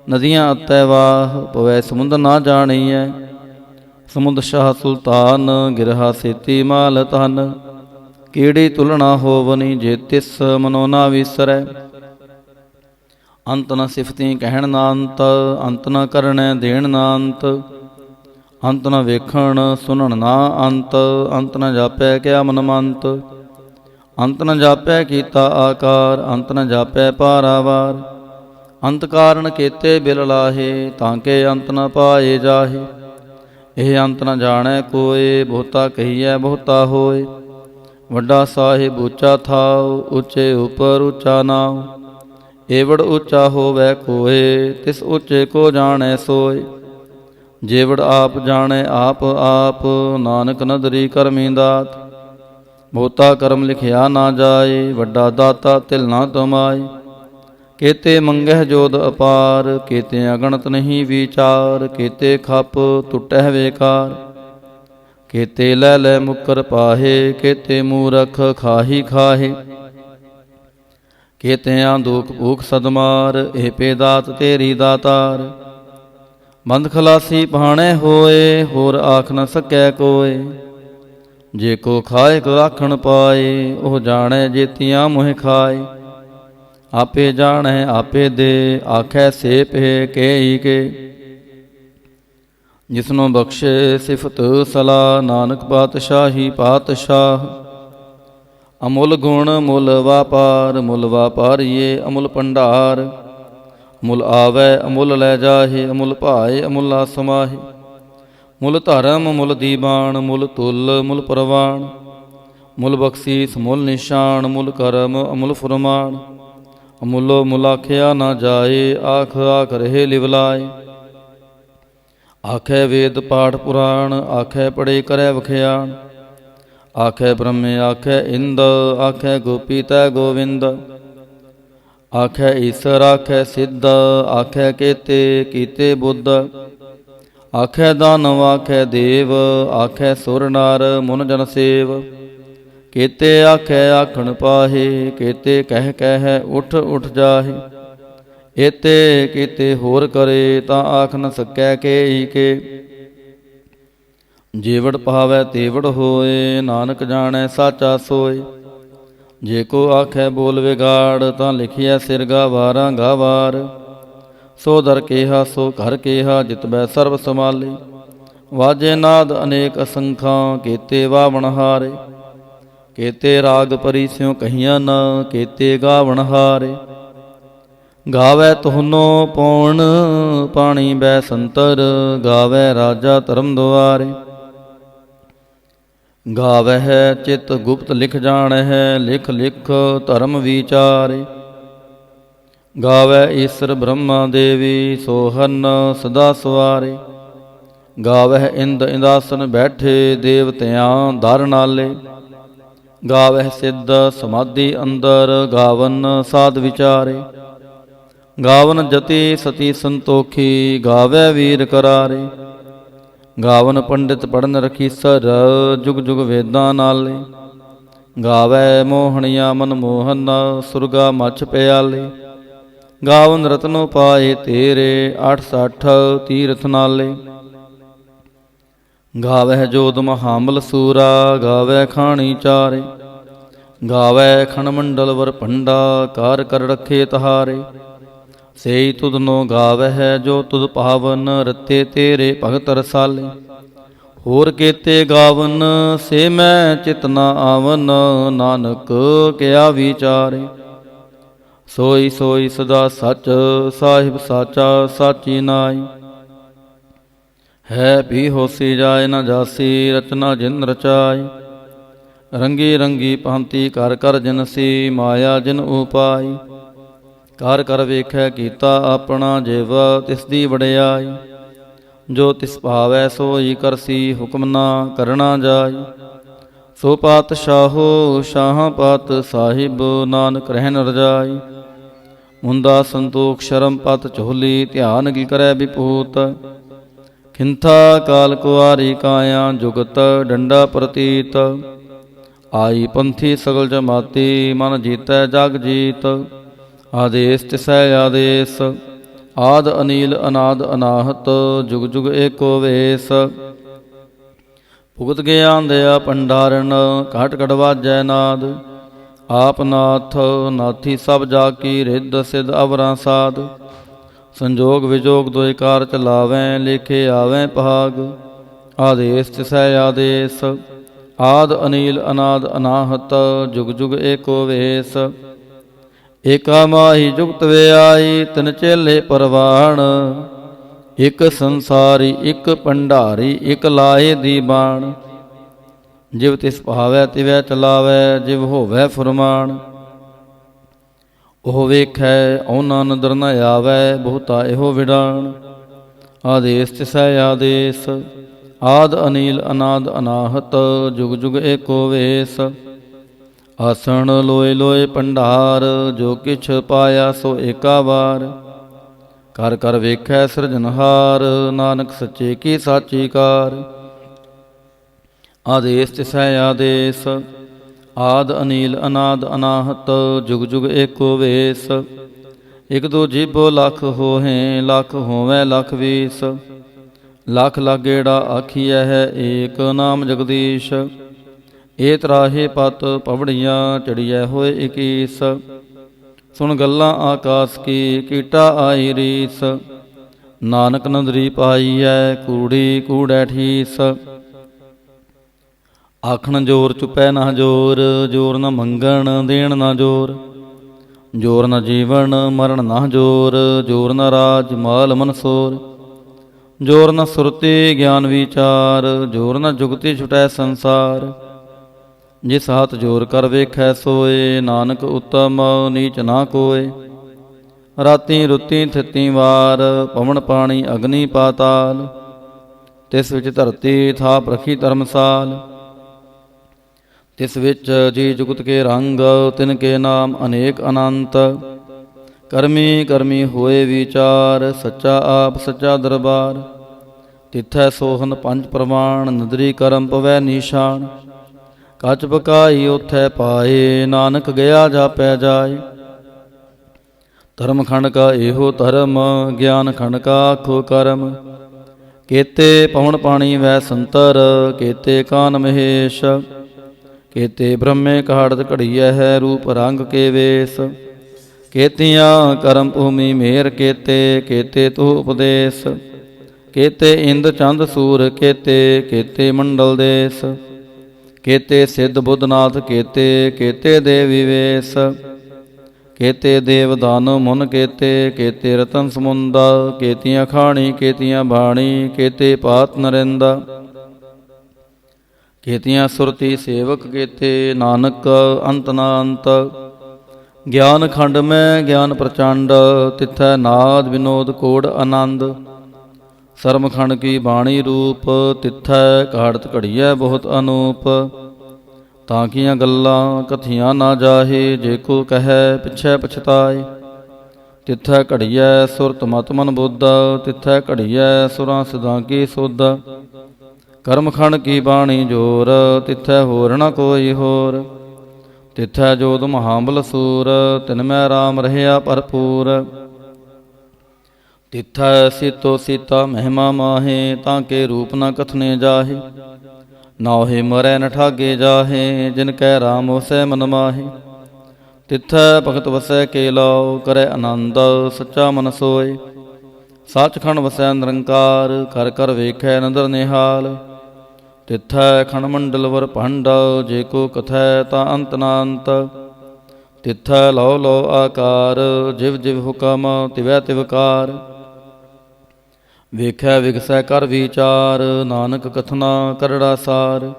ਨਦੀਆਂ ਅਤੈ ਵਾਹ, ਪਵੈ ਸਮੁੰਦ ਨਾ ਜਾਣੀਐ। ਸਮੁੰਦ ਸ਼ਾਹ ਸੁਲਤਾਨ, ਗਿਰਹਾ ਸੇਤੀ ਮਾਲ ਧਨ। ਕੀੜੀ ਤੁਲਣਾ ਹੋਵਨੀ, ਜੇ ਤਿਸ ਮਨੋ ਨਾ ਵਿਸਰੈ। ਅੰਤ ਨ ਸਿਫਤੀ ਕਹਿਣ ਨਾ ਅੰਤ, ਅੰਤ ਨ ਕਰਣੈ ਦੇਣ ਨਾ ਅੰਤ। ਅੰਤ ਨ ਵੇਖਣ ਸੁਣਨ ਨਾ ਅੰਤ, ਅੰਤ ਨ ਜਾਪੈ ਕਿਆ ਮਨ ਮੰਤ। ਅੰਤ ਨ ਜਾਪੈ ਕੀਤਾ ਆਕਾਰ, ਅੰਤ ਨ ਜਾਪੈ ਪਾਰਾਵਾਰ। ਅੰਤ ਕਾਰਨ ਕੇਤੇ ਬਿਲ ਲਾਹੇ, ਤਾਂ ਕੇ ਅੰਤ ਨ ਪਾਏ ਜਾਹੇ। ਇਹ ਅੰਤ ਨ ਜਾਣੈ ਕੋਏ, ਬਹੁਤਾ ਕਹੀਐ ਬਹੁਤਾ ਹੋਏ। ਵੱਡਾ ਸਾਹਿਬ ਉੱਚਾ ਥਾਉ, ਉੱਚੇ ਉਪਰ ਉੱਚਾ ਨਾਉ। ਏਵੜ ਉੱਚਾ ਹੋਵੈ ਕੋਏ, ਤਿਸ ਉੱਚੇ ਕੋ ਜਾਣੈ ਸੋਏ। ਜੇਵੜ ਆਪ ਜਾਣੈ ਆਪ ਆਪ, ਨਾਨਕ ਨਦਰੀ ਕਰਮੀ ਦਾਤ। ਬਹੁਤਾ ਕਰਮ ਲਿਖਿਆ ਨਾ ਜਾਏ, ਵੱਡਾ ਦਾਤਾ ਤਿਲ ਨਾ ਤਮਾਏ। ਕੇਤੇ ਮੰਗਹਿ ਜੋਦ ਅਪਾਰ, ਕੇਤੇ ਅਗਣਤ ਨਹੀਂ ਵਿਚਾਰ। ਕੇਤੇ ਖਪ ਟੁੱਟਹਿ ਵੇਕਾਰ, ਕੇਤੇ ਲੈ ਲੈ ਮੁਕਰ ਪਾਹੇ। ਕੇਤੇ ਮੂਰਖ ਖਾਹੀ ਖਾਹੇ, ਕੇਤਿਆਂ ਦੁਖ ਭੂਖ ਸਦਮਾਰ। ਇਹ ਪੇ ਦਾਤ ਤੇਰੀ ਦਾਤਾਰ। ਬੰਦ ਖਲਾਸੀ ਭਾਣੈ ਹੋਏ, ਹੋਰ ਆਖ ਨ ਸਕੈ ਕੋਏ। ਜੇ ਕੋ ਖਾਏ ਕੋ ਆਖਣ ਪਾਏ, ਉਹ ਜਾਣੈ ਜੇਤੀਆਂ ਮੋਹਿ ਖਾਏ। ਆਪੇ ਜਾਣੈ ਆਪੇ ਦੇ, ਆਖੈ ਸੇ ਭੇ ਕੇਈ ਕੇ। ਜਿਸਨੂੰ ਬਖਸ਼ੇ ਸਿਫਤ ਸਲਾਹ, ਨਾਨਕ ਪਾਤਸ਼ਾਹੀ ਪਾਤਸ਼ਾਹ। ਅਮੁੱਲ ਗੁਣ ਮੁੱਲ ਵਾਪਾਰ, ਮੁੱਲ ਵਾਪਾਰੀਏ ਅਮੁੱਲ ਭੰਡਾਰ। ਮੁੱਲ ਆਵੈ ਅਮੁੱਲ ਲੈ ਜਾਹੇ, ਅਮੁੱਲ ਭਾਏ ਅਮੁੱਲਾ ਸਮਾਹੇ। ਮੁੱਲ ਧਰਮ ਮੁੱਲ ਦੀਵਾਨ, ਮੁੱਲ ਤੁਲ ਮੁੱਲ ਪ੍ਰਵਾਨ। ਮੁੱਲ ਬਖਸ਼ੀਸ ਮੁੱਲ ਨਿਸ਼ਾਨ, ਮੁੱਲ ਕਰਮ ਅਮੁੱਲ ਫੁਰਮਾਨ। ਅਮੁੱਲੋ ਮੁੱਲ ਆਖਿਆ ਨਾ ਜਾਏ, ਆਖ ਆਖ ਰਹੇ ਲਿਵਲਾਏ। ਆਖੈ ਵੇਦ ਪਾਠ ਪੁਰਾਣ, ਆਖੈ ਪੜੇ ਕਰੈ ਵਖਿਆਣ। ਆਖੈ ਬ੍ਰਹਮੇ ਆਖੈ ਇੰਦ, ਆਖੈ ਗੋਪੀ ਤੈ ਗੋਵਿੰਦ। ਆਖੈ ਈਸਰ ਆਖੈ ਸਿੱਧ, ਆਖੈ ਕੇਤੇ ਕੀਤੇ ਬੁੱਧ। ਆਖੈ ਦਾਨਵ ਆਖੈ ਦੇਵ, ਆਖੈ ਸੁਰ ਨਰ ਮੁਨ ਜਨ ਸੇਵ। ਕੇਤੇ ਆਖੈ ਆਖਣ ਪਾਹੇ, ਕੇਤੇ ਕਹਿ ਕਹਿ ਉਠ ਉਠ ਜਾਹੇ। ਏਤੇ ਕੀਤੇ ਹੋਰ ਕਰੇ, ਤਾਂ ਆਖ ਨ ਸਕੈ ਕੇਈ ਕੇ। ਜੇਵੜ ਪਾਵੈ ਤੇਵੜ ਹੋਏ, ਨਾਨਕ ਜਾਣੈ ਸਾਚਾ ਸੋਏ। ਜੇ ਕੋ ਆਖੈ ਬੋਲ ਵਿਗਾੜ, ਤਾਂ ਲਿਖਿਆ ਸਿਰ ਗਾਵਾਰਾਂ ਗਾਵਾਰ। ਸੋ ਦਰ ਕੇਹਾ ਸੋ ਘਰ ਕੇਹਾ, ਜਿਤਬੈ ਸਰਬ ਸਮਾਲੇ। ਵਾਜੇ ਨਾਦ ਅਨੇਕ ਅਸੰਖਾਂ, ਕੇਤੇ ਵਾਵਣ ਹਾਰੇ। ਕੇਤੇ ਰਾਗ ਪਰੀ ਸਿਉ ਕਹੀਆਂ ਨਾ, ਕੇਤੇ ਗਾਵਣ ਹਾਰੇ। ਗਾਵੈ ਤੁਹਾਨੋ ਪੌਣ ਪਾਣੀ ਬੈ ਸੰਤਰ, ਗਾਵੈ ਰਾਜਾ ਧਰਮ ਦੁਆਰੇ। ਗਾਵਹਿ ਚਿਤ ਗੁਪਤ ਲਿਖ ਜਾਣਹਿ, ਲਿਖ ਲਿਖ ਧਰਮ ਵਿਚਾਰੇ। ਗਾਵੈ ਈਸਰ ਬ੍ਰਹਮਾ ਦੇਵੀ, ਸੋਹਨ ਸਦਾ ਸਵਾਰੇ। ਗਾਵਹਿ ਇੰਦ ਇੰਦਾਸਨ ਬੈਠੇ, ਦੇਵਤਿਆਂ ਦਰ ਨਾਲੇ। ਗਾਵਹਿ ਸਿੱਧ ਸਮਾਧੀ ਅੰਦਰ, ਗਾਵਨ ਸਾਧ ਵਿਚਾਰੇ। ਗਾਵਨ ਜਤੀ ਸਤੀ ਸੰਤੋਖੀ, ਗਾਵੈ ਵੀਰ ਕਰਾਰੇ। ਗਾਵਨ ਪੰਡਿਤ ਪੜਨ ਰਖੀਸਰ, ਜੁਗ ਜੁਗ ਵੇਦਾਂ ਨਾਲੇ। ਗਾਵੈ ਮੋਹਣੀਆ ਮਨ ਮੋਹਨ, ਸੁਰਗਾ ਮਛ ਪਿਆਲੇ। ਗਾਵਨ ਰਤਨੋ ਪਾਏ ਤੇਰੇ, 68 ਤੀਰਥ ਨਾਲੇ। ਗਾਵਹਿ ਜੋਧ ਮਹਾਮਲ ਸੂਰਾ, ਗਾਵੈ ਖਾਣੀ ਚਾਰੇ। ਗਾਵੈ ਖਣ ਮੰਡਲ ਵਰ ਭੰਡਾ, ਕਾਰ ਕਰ ਰਖੇ ਤਹਾਰੇ। ਸੇਈ ਤੁਧਨੋ ਗਾਵਹਿ ਜੋ ਤੁਧ ਪਾਵਨ, ਰਤੇ ਤੇਰੇ ਭਗਤ ਰਸਾਲੇ। ਹੋਰ ਕੇਤੇ ਗਾਵਨ ਸੇ ਮੈਂ ਚਿਤ ਨ ਆਵਨ, ਨਾਨਕ ਕਿਆ ਵਿਚਾਰੇ। ਸੋਈ ਸੋਈ ਸਦਾ ਸਚ, ਸਾਹਿਬ ਸਾਚਾ ਸਾਚੀ ਨਾਈ। ਹੈ ਵੀ ਹੋਸੀ ਜਾਏ ਨ ਜਾਸੀ, ਰਚਨਾ ਜਿਨ ਰਚਾਈ। ਰੰਗੀ ਰੰਗੀ ਭਾਂਤੀ ਕਰ ਕਰ ਜਿਨਸੀ, ਮਾਇਆ ਜਿਨ ਉਪਾਈ। ਕਰ ਕਰ ਵੇਖੈ ਕੀਤਾ ਆਪਣਾ, ਜਿਵ ਤਿਸ ਦੀ ਵਡਿਆਈ। ਜੋ ਤਿਸ ਭਾਵੈ ਸੋਈ ਕਰਸੀ, ਹੁਕਮ ਨਾ ਕਰਨਾ ਜਾਈ। ਸੋ ਪਾਤਸ਼ਾਹੋ ਸ਼ਾਹਾਂ ਪਾਤ ਸਾਹਿਬ, ਨਾਨਕ ਰਹਿਨ ਰਜਾਈ। ਮੁੰਦਾ ਸੰਤੋਖ ਸ਼ਰਮ ਪਤ ਝੋਲੀ, ਧਿਆਨ ਕੀ ਕਰੈ ਵਿਭੂਤ। ਖਿੰਥਾ ਕਾਲ ਕੁਆਰੀ ਕਾਇਆ, ਜੁਗਤ ਡੰਡਾ ਪ੍ਰਤੀਤ। ਆਈ ਪੰਥੀ ਸਗਲ ਜਮਾਤੀ, ਮਨ ਜੀਤੈ ਜਗ ਜੀਤ। ਆਦੇਸ ਤਿਸੈ ਆਦੇਸ, ਆਦ ਅਨੀਲ ਅਨਾਦ ਅਨਾਹਤ, ਜੁਗ ਜੁਗ ਏਕੋ ਵੇਸ। ਭੁਗਤ ਗਿਆਨ ਦਇਆ ਭੰਡਾਰਨ, ਘਟ ਘਟ ਵਾਜੈ ਨਾਦ। ਆਪ ਨਾਥ ਨਾਥੀ ਸਭ ਜਾ ਕੀ, ਰਿੱਧ ਸਿੱਧ ਅਵਰਾਂ ਸਾਧ। ਸੰਜੋਗ ਵਿਜੋਗ ਦੋਇ ਕਾਰ ਚਲਾਵੈ, ਲੇਖੇ ਆਵੈ ਭਾਗ। ਆਦੇਸ ਤਿਸੈ ਆਦੇਸ, ਆਦ ਅਨੀਲ ਅਨਾਦ ਅਨਾਹਤ, ਜੁਗ ਜੁਗ ਏਕੋ ਵੇਸ। ਏਕਾ ਮਾਹੀ ਜੁਗਤ ਵਿਆਈ, ਤਿਨ ਚੇਲੇ ਪਰਵਾਣ। ਇਕ ਸੰਸਾਰੀ ਇਕ ਭੰਡਾਰੀ, ਇਕ ਲਾਏ ਦੀ ਬਾਣ। ਜਿਵ ਤਿਸ ਭਾਵੈ ਤਿਵੈ ਚਲਾਵੈ, ਜਿਵ ਹੋਵੈ ਫੁਰਮਾਨ। ਉਹ ਵੇਖੈ ਉਹਨਾਂ ਨਦਰ ਨ ਆਵੈ, ਬਹੁਤਾ ਇਹੋ ਵਿਡਾਣ। ਆਦੇਸ ਤਿਸੈ ਆਦੇਸ, ਆਦ ਅਨੀਲ ਅਨਾਦ ਅਨਾਹਤ, ਜੁਗ ਜੁਗ ਏਕੋ ਵੇਸ। ਆਸਣ ਲੋਏ ਲੋਏ ਭੰਡਾਰ, ਜੋ ਕਿਛ ਪਾਇਆ ਸੋ ਏਕਾ ਵਾਰ। ਕਰ ਕਰ ਵੇਖੈ ਸਿਰਜਨਹਾਰ, ਨਾਨਕ ਸੱਚੇ ਕੀ ਸਾਚੀ ਕਾਰ। ਆਦੇਸ ਤਿਸੈ ਆਦੇਸ, ਆਦ ਅਨੀਲ ਅਨਾਦ ਅਨਾਹਤ, ਜੁਗ ਜੁਗ ਏਕੋ ਵੇਸ। ਇਕ ਦੋ ਜੀਭੋ ਲਖ ਹੋਹੇ, ਲਖ ਹੋਵੈ ਲਖ ਵੀਸ। ਲਖ ਲਾਗੇੜਾ ਆਖੀਐ ਹੈ, ਏਕ ਨਾਮ ਜਗਦੀਸ਼। ਏ ਤਰਾਹੇ ਪਤ ਪਵੜੀਆਂ, ਚੜੀਐ ਹੋਏ 21। ਸੁਣ ਗੱਲਾਂ ਆਕਾਸ ਕੀ, ਕੀਟਾ ਆਈ ਰੀਸ। ਨਾਨਕ ਨਦਰੀ ਪਾਈਐ, ਕੂੜੀ ਕੂੜੈ ਠੀਸ। ਆਖਣ ਜੋਰ ਚੁਪੈ ਨਾ ਜੋਰ, ਜੋਰ ਨ ਮੰਗਣ ਦੇਣ ਨਾ ਜੋਰ। ਜੋਰ ਨ ਜੀਵਨ ਮਰਨ ਨਾ ਜੋਰ, ਜੋਰ ਨ ਰਾਜ ਮਾਲ ਮਨਸੋਰ। ਜੋਰ ਨ ਸੁਰਤੀ ਗਿਆਨ ਵਿਚਾਰ, ਜੋਰ ਨ ਜੁਗਤੀ ਛੁਟੈ ਸੰਸਾਰ। ਜਿਸ ਹੱਥ ਜੋਰ ਕਰ ਵੇਖੈ ਸੋਏ, ਨਾਨਕ ਉਤਮ ਨੀਚ ਨਾ ਕੋਏ। ਰਾਤੀ ਰੁੱਤੀ ਥਿੱਤੀ ਵਾਰ, ਪਵਨ ਪਾਣੀ ਅਗਨੀ ਪਾਤਾਲ। ਤਿਸ ਵਿੱਚ ਧਰਤੀ ਥਾਪ ਰਖੀ ਧਰਮਸਾਲ। ਤਿਸ ਵਿੱਚ ਜੀ ਜੁਗਤ ਕੇ ਰੰਗ, ਤਿਨ ਕੇ ਨਾਮ ਅਨੇਕ ਅਨੰਤ। ਕਰਮੀ ਕਰਮੀ ਹੋਏ ਵਿਚਾਰ, ਸੱਚਾ ਆਪ ਸੱਚਾ ਦਰਬਾਰ। ਤਿਥੈ ਸੋਹਨ ਪੰਜ ਪ੍ਰਮਾਣ, ਨਦਰੀ ਕਰਮ ਪਵੈ ਨੀਸ਼ਾਨ। ਕੱਚ ਪਕਾਈ ਉਥੈ ਪਾਏ, ਨਾਨਕ ਗਿਆ ਜਾਪੈ ਜਾਏ। ਧਰਮ ਖੰਡ ਕਾ ਇਹੋ ਧਰਮ, ਗਿਆਨ ਖੰਡ ਕਾ ਆਖੋ ਕਰਮ। ਕੇਤੇ ਪਵਨ ਪਾਣੀ ਵੈ ਸੰਤਰ, ਕੇਤੇ ਕਾਨ ਮਹੇਸ਼। ਕੇਤੇ ਬ੍ਰਹਮੇ ਕਹਾੜਤ ਘੜੀਐ ਹੈ, ਰੂਪ ਰੰਗ ਕੇ ਵੇਸ। ਕੇਤੀਆਂ ਕਰਮ ਭੂਮੀ ਮੇਰ ਕੇਤੇ, ਕੇਤੇ ਤੂ ਉਪਦੇਸ। ਕੇਤੇ ਇੰਦ ਚੰਦ ਸੂਰ ਕੇਤੇ, ਕੇਤੇ ਮੰਡਲ ਦੇਸ। ਕੇਤੇ ਸਿੱਧ ਬੁੱਧਨਾਥ ਕੇਤੇ, ਕੇਤੇ ਦੇਵੀ ਵੇਸ। ਕੇਤੇ ਦੇਵ ਦਾਨਵ ਮੁਨ ਕੇਤੇ, ਕੇਤੇ ਰਤਨ ਸਮੁੰਦਾ। ਕੇਤੀਆਂ ਖਾਣੀ ਕੇਤੀਆਂ ਬਾਣੀ, ਕੇਤੇ ਪਾਤ ਨਰਿੰਦਾ। ਕੇਤੀਆਂ ਸੁਰਤੀ ਸੇਵਕ ਕੇਤੇ, ਨਾਨਕ ਅੰਤ ਨਾ ਅੰਤ। ਗਿਆਨ ਖੰਡ ਮੈਂ ਗਿਆਨ ਪ੍ਰਚੰਡ, ਤਿਥੈ ਨਾਦ ਵਿਨੋਦ ਕੋੜ ਆਨੰਦ। ਸਰਮ ਖੰਡ ਕੀ ਬਾਣੀ ਰੂਪ, ਤਿਥੈ ਕਹਾੜਤ ਘੜੀਐ ਬਹੁਤ ਅਨੂਪ। ਤਾਂ ਕੀਆਂ ਗੱਲਾਂ ਕਥੀਆਂ ਨਾ ਜਾਹੇ, ਜੇ ਕੋ ਕਹੈ ਪਿਛੈ ਪਛਤਾਏ। ਤਿੱਥੈ ਘੜੀਐ ਸੁਰਤ ਮਤ ਮਨ ਬੁੱਧ, ਤਿੱਥੈ ਘੜੀਐ ਸੁਰਾਂ ਸਦਾ ਕੀ ਸੁਧ। ਕਰਮ ਖੰਡ ਕੀ ਬਾਣੀ ਜੋਰ, ਤਿੱਥੈ ਹੋਰ ਨ ਕੋਈ ਹੋਰ। ਤਿੱਥੈ ਜੋਧ ਮਹਾਬਲ ਸੂਰ, ਤਿਨ ਮੈਂ ਰਾਮ ਰਹਿਆ ਭਰਪੂਰ। ਤਿੱਥੈ ਸੀਤੋ ਸੀਤਾ ਮਹਿਮਾ ਮਾਹੇ, ਤਾਂ ਕੇ ਰੂਪ ਨ ਕਥਨੇ ਜਾਹੇ। ਨਾਹਿ ਮਰੈ ਨ ਠਾਗੇ ਜਾਹੇ, ਜਿਨ ਕੈ ਰਾਮ ਵਸੈ ਮਨ ਮਾਹੇ। ਤਿੱਥੈ ਭਗਤ ਵਸੈ ਕੇਲਉ, ਕਰੈ ਆਨੰਦ ਸੱਚਾ ਮਨ ਸੋਏ। ਸੱਚਖੰਡ ਵਸੈ ਨਿਰੰਕਾਰ, ਕਰ ਕਰ ਵੇਖੈ ਨਦਰ ਨਿਹਾਲ। ਤਿੱਥੈ ਖੰਡ ਮੰਡਲ ਵਰ ਭੰਡ, ਜੇ ਕੋ ਕਥੈ ਤਾਂ ਅੰਤ ਨਾ ਅੰਤ। ਤਿੱਥੈ ਲਉ ਲਉ ਆਕਾਰ, ਜਿਵ ਜਿਵ ਹੁਕਮ ਤਿਵੈ ਤਿਵ ਕਾਰ। ਵੇਖੈ ਵਿਗਸੈ ਕਰ ਵਿਚਾਰ, ਨਾਨਕ ਕਥਨਾ ਕਰੜਾ ਸਾਰ।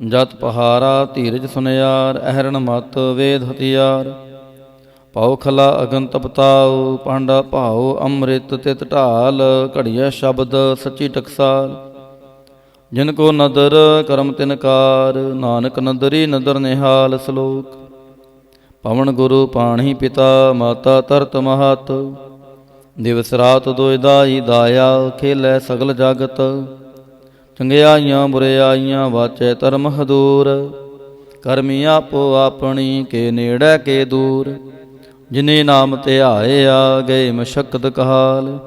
ਜਤ ਪਹਾਰਾ ਧੀਰਜ ਸੁਨਿਆਰ, ਅਹਰਣ ਮਤ ਵੇਦ ਹਥਿਆਰ। ਪਾਉ ਖਲਾ ਅਗਨ ਤਪਤਾਉ, ਪਾਂਡਾ ਭਾਉ ਅੰਮ੍ਰਿਤ ਤਿਤ ਢਾਲ। ਘੜੀਐ ਸ਼ਬਦ ਸੱਚੀ ਟਕਸਾਲ, ਜਿਨ ਕੋ ਨਦਰ ਕਰਮ ਤਿਨਕਾਰ। ਨਾਨਕ ਨਦਰੀ ਨਦਰ ਨਿਹਾਲ। ਸਲੋਕ। ਪਵਨ ਗੁਰੂ ਪਾਣੀ ਪਿਤਾ, ਮਾਤਾ ਧਰਤ ਮਹਤ। ਦਿਵਸ ਰਾਤ ਦੁਇ ਦਾਈ ਦਾਇਆ, ਖੇਲੈ ਸਗਲ ਜਗਤ। ਚੰਗਿਆਈਆਂ ਬੁਰਿਆਈਆਂ ਵਾਚੈ ਧਰਮ ਹਦੂਰ। ਕਰਮੀ ਆਪੋ ਆਪਣੀ, ਕੇ ਨੇੜੈ ਕੇ ਦੂਰ। ਜਿਨੇ ਨਾਮ ਧਿਆਇਆ, ਗਏ ਮਸ਼ਕਤ ਕਹਾਲ।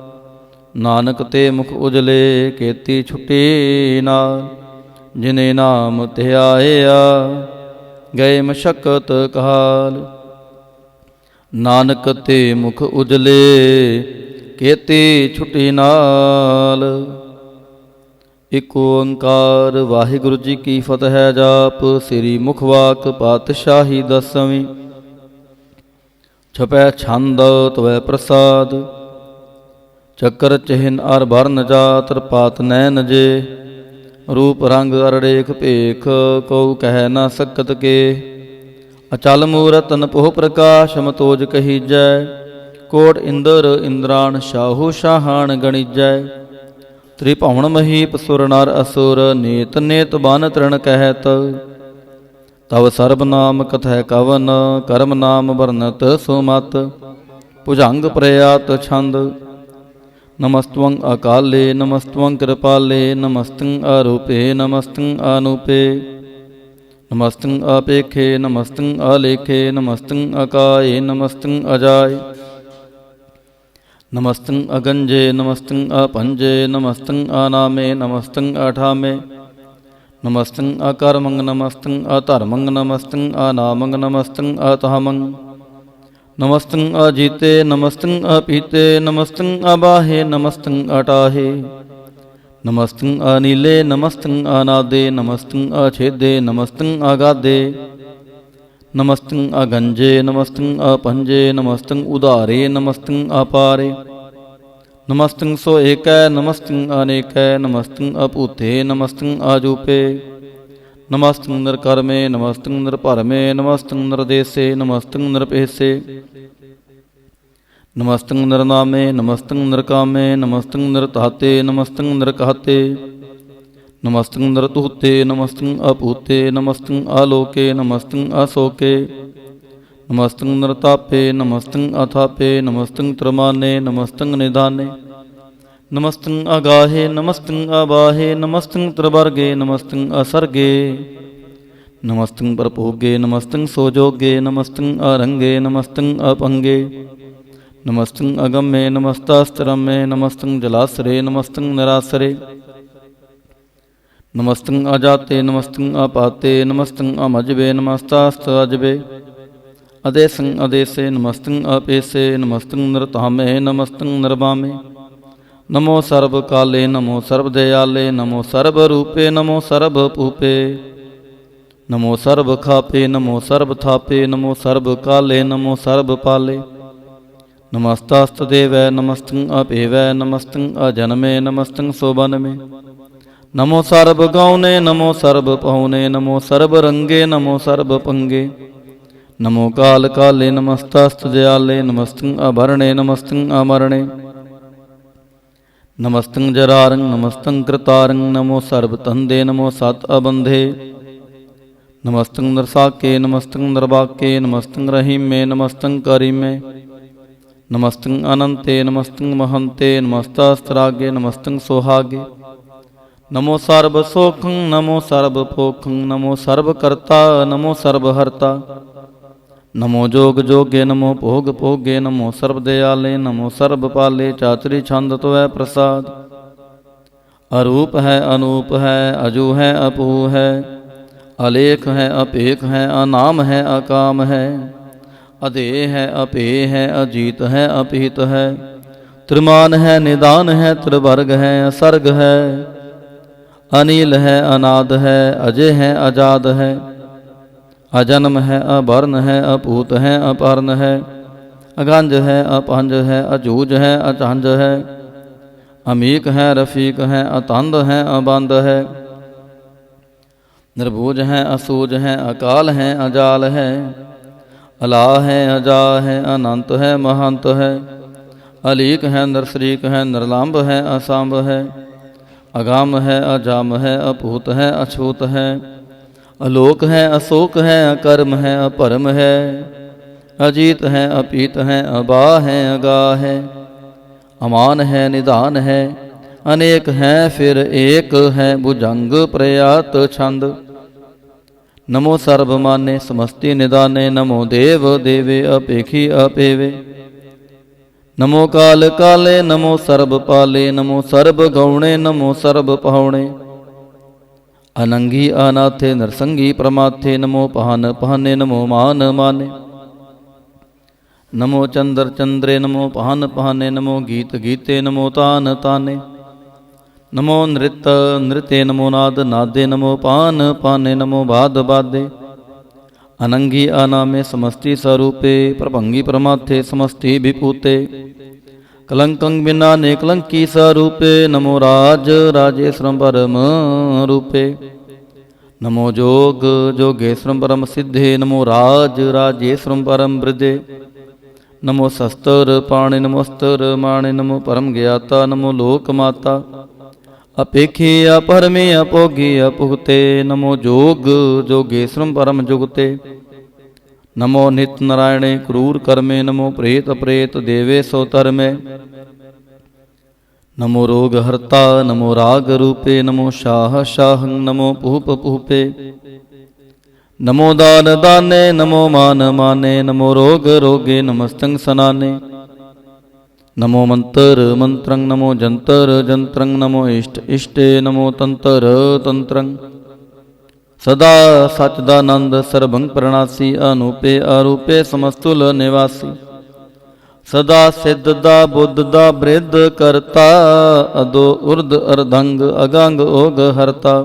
ਨਾਨਕ ਤੇ ਮੁਖ ਉਜਲੇ, ਕੀਤੀ ਛੁੱਟੀ ਨਾਲ। ਜਿਨੇ ਨਾਮ ਧਿਆਇਆ, ਗਏ ਮਸ਼ਕਤ ਕਹਾਲ। ਨਾਨਕ ਤੇ ਮੁਖ ਉਜਲੇ, ਕੀਤੀ ਛੁੱਟੀ ਨਾਲ। ਇਕ ਓੰਕਾਰ ਵਾਹਿਗੁਰੂ ਜੀ ਕੀ ਫਤਿਹ। ਜਾਪ ਸ੍ਰੀ ਮੁਖਵਾਕ ਪਾਤਸ਼ਾਹੀ ਦਸਵੀਂ। ਛਪੈ ਛੰਦ ਤਵੈ ਪ੍ਰਸਾਦ, ਚੱਕਰ ਚਿਹਨ ਅਰ ਬਰਨ ਜਾਤਰ ਪਾਤ ਨੈਨ ਜੇ। ਰੂਪ ਰੰਗ ਅਰੜੇਖ ਭੇਖ, ਕਉ ਕਹਿ ਨਾ ਸਕਤ ਕੇ। ਅਚਲ ਮੂਰਤ ਨਪੋਹ ਪ੍ਰਕਾਸ਼, ਮਤੋਜ ਕਹੀਜੈ। ਕੋਟ ਇੰਦਰ ਇੰਦਰਾਣ, ਸ਼ਾਹੂ ਸ਼ਾਹਾਨ ਗਣੀਜੈ। ਤ੍ਰਿਭਵਨ ਮਹੀਪ ਸੁਰ ਨਰ ਅਸੁਰ, ਨੀਤ ਨੇਤ ਬਨ ਤ੍ਰਿਣ ਕਹਿਤ। ਤਵ ਸਰਬ ਨਾਮ ਕਥੈ ਕਵਨ, ਕਰਮ ਨਾਮ ਵਰਨਤ ਸੁਮਤ। ਭੁਜੰਗ ਪ੍ਰਯਾਤ ਛੰਦ। ਨਮਸਤਵੰ ਅਕਾਲੇ, ਨਮਸਤਵੰ ਕਿਰਪਾਲੇ। ਨਮਸਤੰ ਅਰੂਪੇ, ਨਮਸਤੰ ਅਨੂਪੇ। ਨਮਸਤੰ ਆਪੇਖੇ, ਨਮਸਤੰ ਆਲੇਖੇ। ਨਮਸਤੰ ਅਕਾਏ, ਨਮਸਤੰ ਅਜਾਏ। ਨਮਸਤੰ ਅਗੰਜੇ, ਨਮਸਤੰ ਆਪੰਜੇ। ਨਮਸਤੰ ਆਨਾਮੇ, ਨਮਸਤੰ ਆਠਾਮੇ। ਨਮਸਤੰ ਅਕਰਮੰ, ਨਮਸਤੰ ਅਧਰਮੰ। ਨਮਸਤੰ ਅਨਾਮੰ, ਨਮਸਤੰ ਅਤਹਮੰ। ਨਮਸਤੰ ਅਜੀਤੇ, ਨਮਸਤੰ ਅਪੀਤੇ। ਨਮਸਤੰ ਅਬਾਹੇ, ਨਮਸਤੰ ਅਟਾਹੇ। ਨਮਸਤੰ ਅਨੀਲੇ, ਨਮਸਤੰ ਅਨਾਦੇ। ਨਮਸਤੰ ਅਛੇਦੇ, ਨਮਸਤੰ ਅਗਾਦੇ। ਨਮਸਤੰ ਅਗੰਜੇ, ਨਮਸਤੰ ਆਪੰਜੇ। ਨਮਸਤੰ ਉਧਾਰੇ, ਨਮਸਤੰ ਅਪਾਰੇ। ਨਮਸਤੰ ਸੋ ਏਕੈ, ਨਮਸਤੰ ਅਨੇਕੈ। ਨਮਸਤੰ ਅਭੂਤੇ, ਨਮਸਤੰ ਆਜੂਪੇ। ਨਮਸਤੰ ਨਿਰਕਰਮੇ, ਨਮਸਤੰ ਨਿਰਭਰਮੇ। ਨਮਸਤੰ ਨਿਰਦੇਸੇ, ਨਮਸਤੰ ਨਿਰਪੇਸੇ। ਨਮਸਤੰ ਨਿਰਨਾਮੇ, ਨਮਸਤੰ ਨਿਰਕਾਮੇ। ਨਮਸਤੰ ਨਿਰਧਾਤੇ, ਨਮਸਤੰ ਨਿਰਕਹਤੇ। ਨਮਸਤੰ ਨਿਰਤੂਤੇ, ਨਮਸਤੰ ਅਭੂਤੇ। ਨਮਸਤੰ ਆਲੋਕੇ, ਨਮਸਤੰ ਅਸੋਕੇ। ਨਮਸਤੰ ਨਿਰਤਾਪੇ, ਨਮਸਤੰ ਅਥਾਪੇ। ਨਮਸਤੰ ਤ੍ਰਮਾਨੇ, ਨਮਸਤੰ ਨਿਦਾਨੇ। ਨਮਸਤੰ ਅਗਾਹੇ, ਨਮਸਤੰ ਅਬਾਹੇ। ਨਮਸਤੰ ਤ੍ਰਿਵਰਗੇ, ਨਮਸਤੰ ਅਸਰਗੇ। ਨਮਸਤੰ ਪਰਭੋਗੇ, ਨਮਸਤੰ ਸੋਜੋਗੇ। ਨਮਸਤੰ ਅਰੰਗੇ, ਨਮਸਤੰ ਅਪੰਗੇ। ਨਮਸਤੰ ਅਗੰਮੇ, ਨਮਸਤਾਸਤਰਮੇ। ਨਮਸਤੰ ਜਲਾਸਰੇ, ਨਮਸਤੰ ਨਿਰਾਸਰੇ। ਨਮਸਤੰ ਅਜਾਤੇ, ਨਮਸਤੰ ਆਪਾਤੇ। ਨਮਸਤੰ ਅਮਜਬੇ, ਨਮਸਤਾਸਤ ਅਜਬੇ। ਅਦੇਸੰ ਅਦੇਸੇ, ਨਮਸਤੰ ਅਪੇਸੇ। ਨਮਸਤੰ ਨਿਰਤਾਮੇ, ਨਮਸਤੰ ਨਿਰਬਾਮੇ। ਨਮੋ ਸਰਬ ਕਾਲੇ, ਨਮੋ ਸਰਬ ਦਇਆਲੇ। ਨਮੋ ਸਰਬ ਰੂਪੇ, ਨਮੋ ਸਰਬ ਭੂਪੇ। ਨਮੋ ਸਰਬ ਖਾਪੇ, ਨਮੋ ਸਰਬ ਥਾਪੇ। ਨਮੋ ਸਰਬ ਕਾਲੇ, ਨਮੋ ਸਰਬ ਪਾਲੇ। ਨਮਸਤਾਸਤ ਦੇਵੈ, ਨਮਸਤੰ ਅਭੇਵੈ। ਨਮਸਤੰ ਅਜਨਮੇ, ਨਮਸਤੰ ਸੋਬਨਮੇ। ਨਮੋ ਸਰਬ ਗਾਉਨੇ, ਨਮੋ ਸਰਬ ਪਹੁਨੇ। ਨਮੋ ਸਰਬ ਰੰਗੇ, ਨਮੋ ਸਰਬ ਪੰਗੇ। ਨਮੋ ਕਾਲ ਕਾਲੇ, ਨਮਸਤਾਸਤ ਦਿਆਲੇ। ਨਮਸਤੰ ਅਭਰਣੇ, ਨਮਸਤੰ ਅਮਰਣੇ। ਨਮਸਤੰ ਜਰਾਰੰ, ਨਮਸਤੰ ਕ੍ਰਤਾਰੰ। ਨਮੋ ਸਰਬ ਤੰਦੇ, ਨਮੋ ਸਤ ਅਬੰਧੇ। नमस्तं नरसाके नमस्तं नरवाके नमस्तं रहीमे नमस्तं करीमे नमस्तं अनंते नमस्तं महंते नमस्तास्त्रागे नमस्तं सोहागे। नमो सर्वसोखं नमो सर्वपोखं नमो सर्वकर्ता नमो सर्वहर्ता। नमो जोग जोगे नमो भोग भोगे नमो सर्वदयाले नमो सर्वपाले। चातुरी छंद तो है प्रसाद। अरूप है अनूप है अजू है अपू है अलेख है अपेख है अनाम है अकाम है अधेय है अपेय है अजीत है अपहित है। त्रिमान है निदान है त्रिवर्ग है असर्ग है अनिल है अनाद है अजय है अजाद है अजन्म है अवर्ण है अपूत है अपर्ण है अगंज है अपंज है अजूज है अचंज है अमीक है रफीक है अतंद है अबंद है निर्भुज है असूज है अकाल है अजाल है अला है अजा है अनंत है महंत है अलीक है नरसरीक है निर्लाम्ब है असाम्ब है अगाम है अजाम है अपूत है अछूत है अलोक है अशोक है अकर्म है अपरम है अजीत है अपीत है अबा है अगा है अमान है निदान है अनेक है फिर एक है भुजंग प्रयात छंद। नमो सर्वमाने समस्ति निदाने नमो देव देवे अपेखी अपेवे। नमो काल काले नमो सर्व पाले नमो सर्व गौणे नमो सर्व पहुणे। अनंगी अनाथे नरसंगी प्रमाथे नमो पहन पहने नमो मान माने। नमो चंद्र चंद्रे नमो पहन पहने नमो गीत गीते नमो तान ताने। नमो नृत्य नृत्य नमो नाद नादे नमो पान पाने नमो बाद बादे। अनंगी अनामे समस्ति स्वरूपे प्रभंगी प्रमाथे समस्ति विभूते। कलंकं बिना ने कलंकी स्वरूपे नमो राज राजेश्वरम परम रूपे। नमो जोग जोगेश्वरम परम सिद्धे नमो राज राजेश्वरम परम वृद्धे। नमो शस्त्र पाणे नमोस्त्र माणे नमो परम ज्ञाता नमो लोक माता। अपेखी अपरमे अपोगी अपुगते नमो जोग जोगेश्वरम परम जुगते। नमो नित्य नारायणे क्रूर कर्मे नमो प्रेत प्रेत देवे सोतर्मे। नमो रोग हर्ता नमो राग रूपे नमो शाह शाहं नमो पुप पुपे। नमो दान दाने नमो मान माने नमो रोग रोगे नमस्तं सनाने। नमो मंत्र मंत्रं नमो जंतर जंत्रं नमो इष्ट इष्टे नमो तंत्र तंत्रं। सदा सच्चिदानंद सर्वं प्रणासी अनूपे अरूपे समस्तुल निवासी। सदा सिद्धदा बुद्धदा वृद्ध करता अदो उर्द अर्धंग अगंग ओग हरता।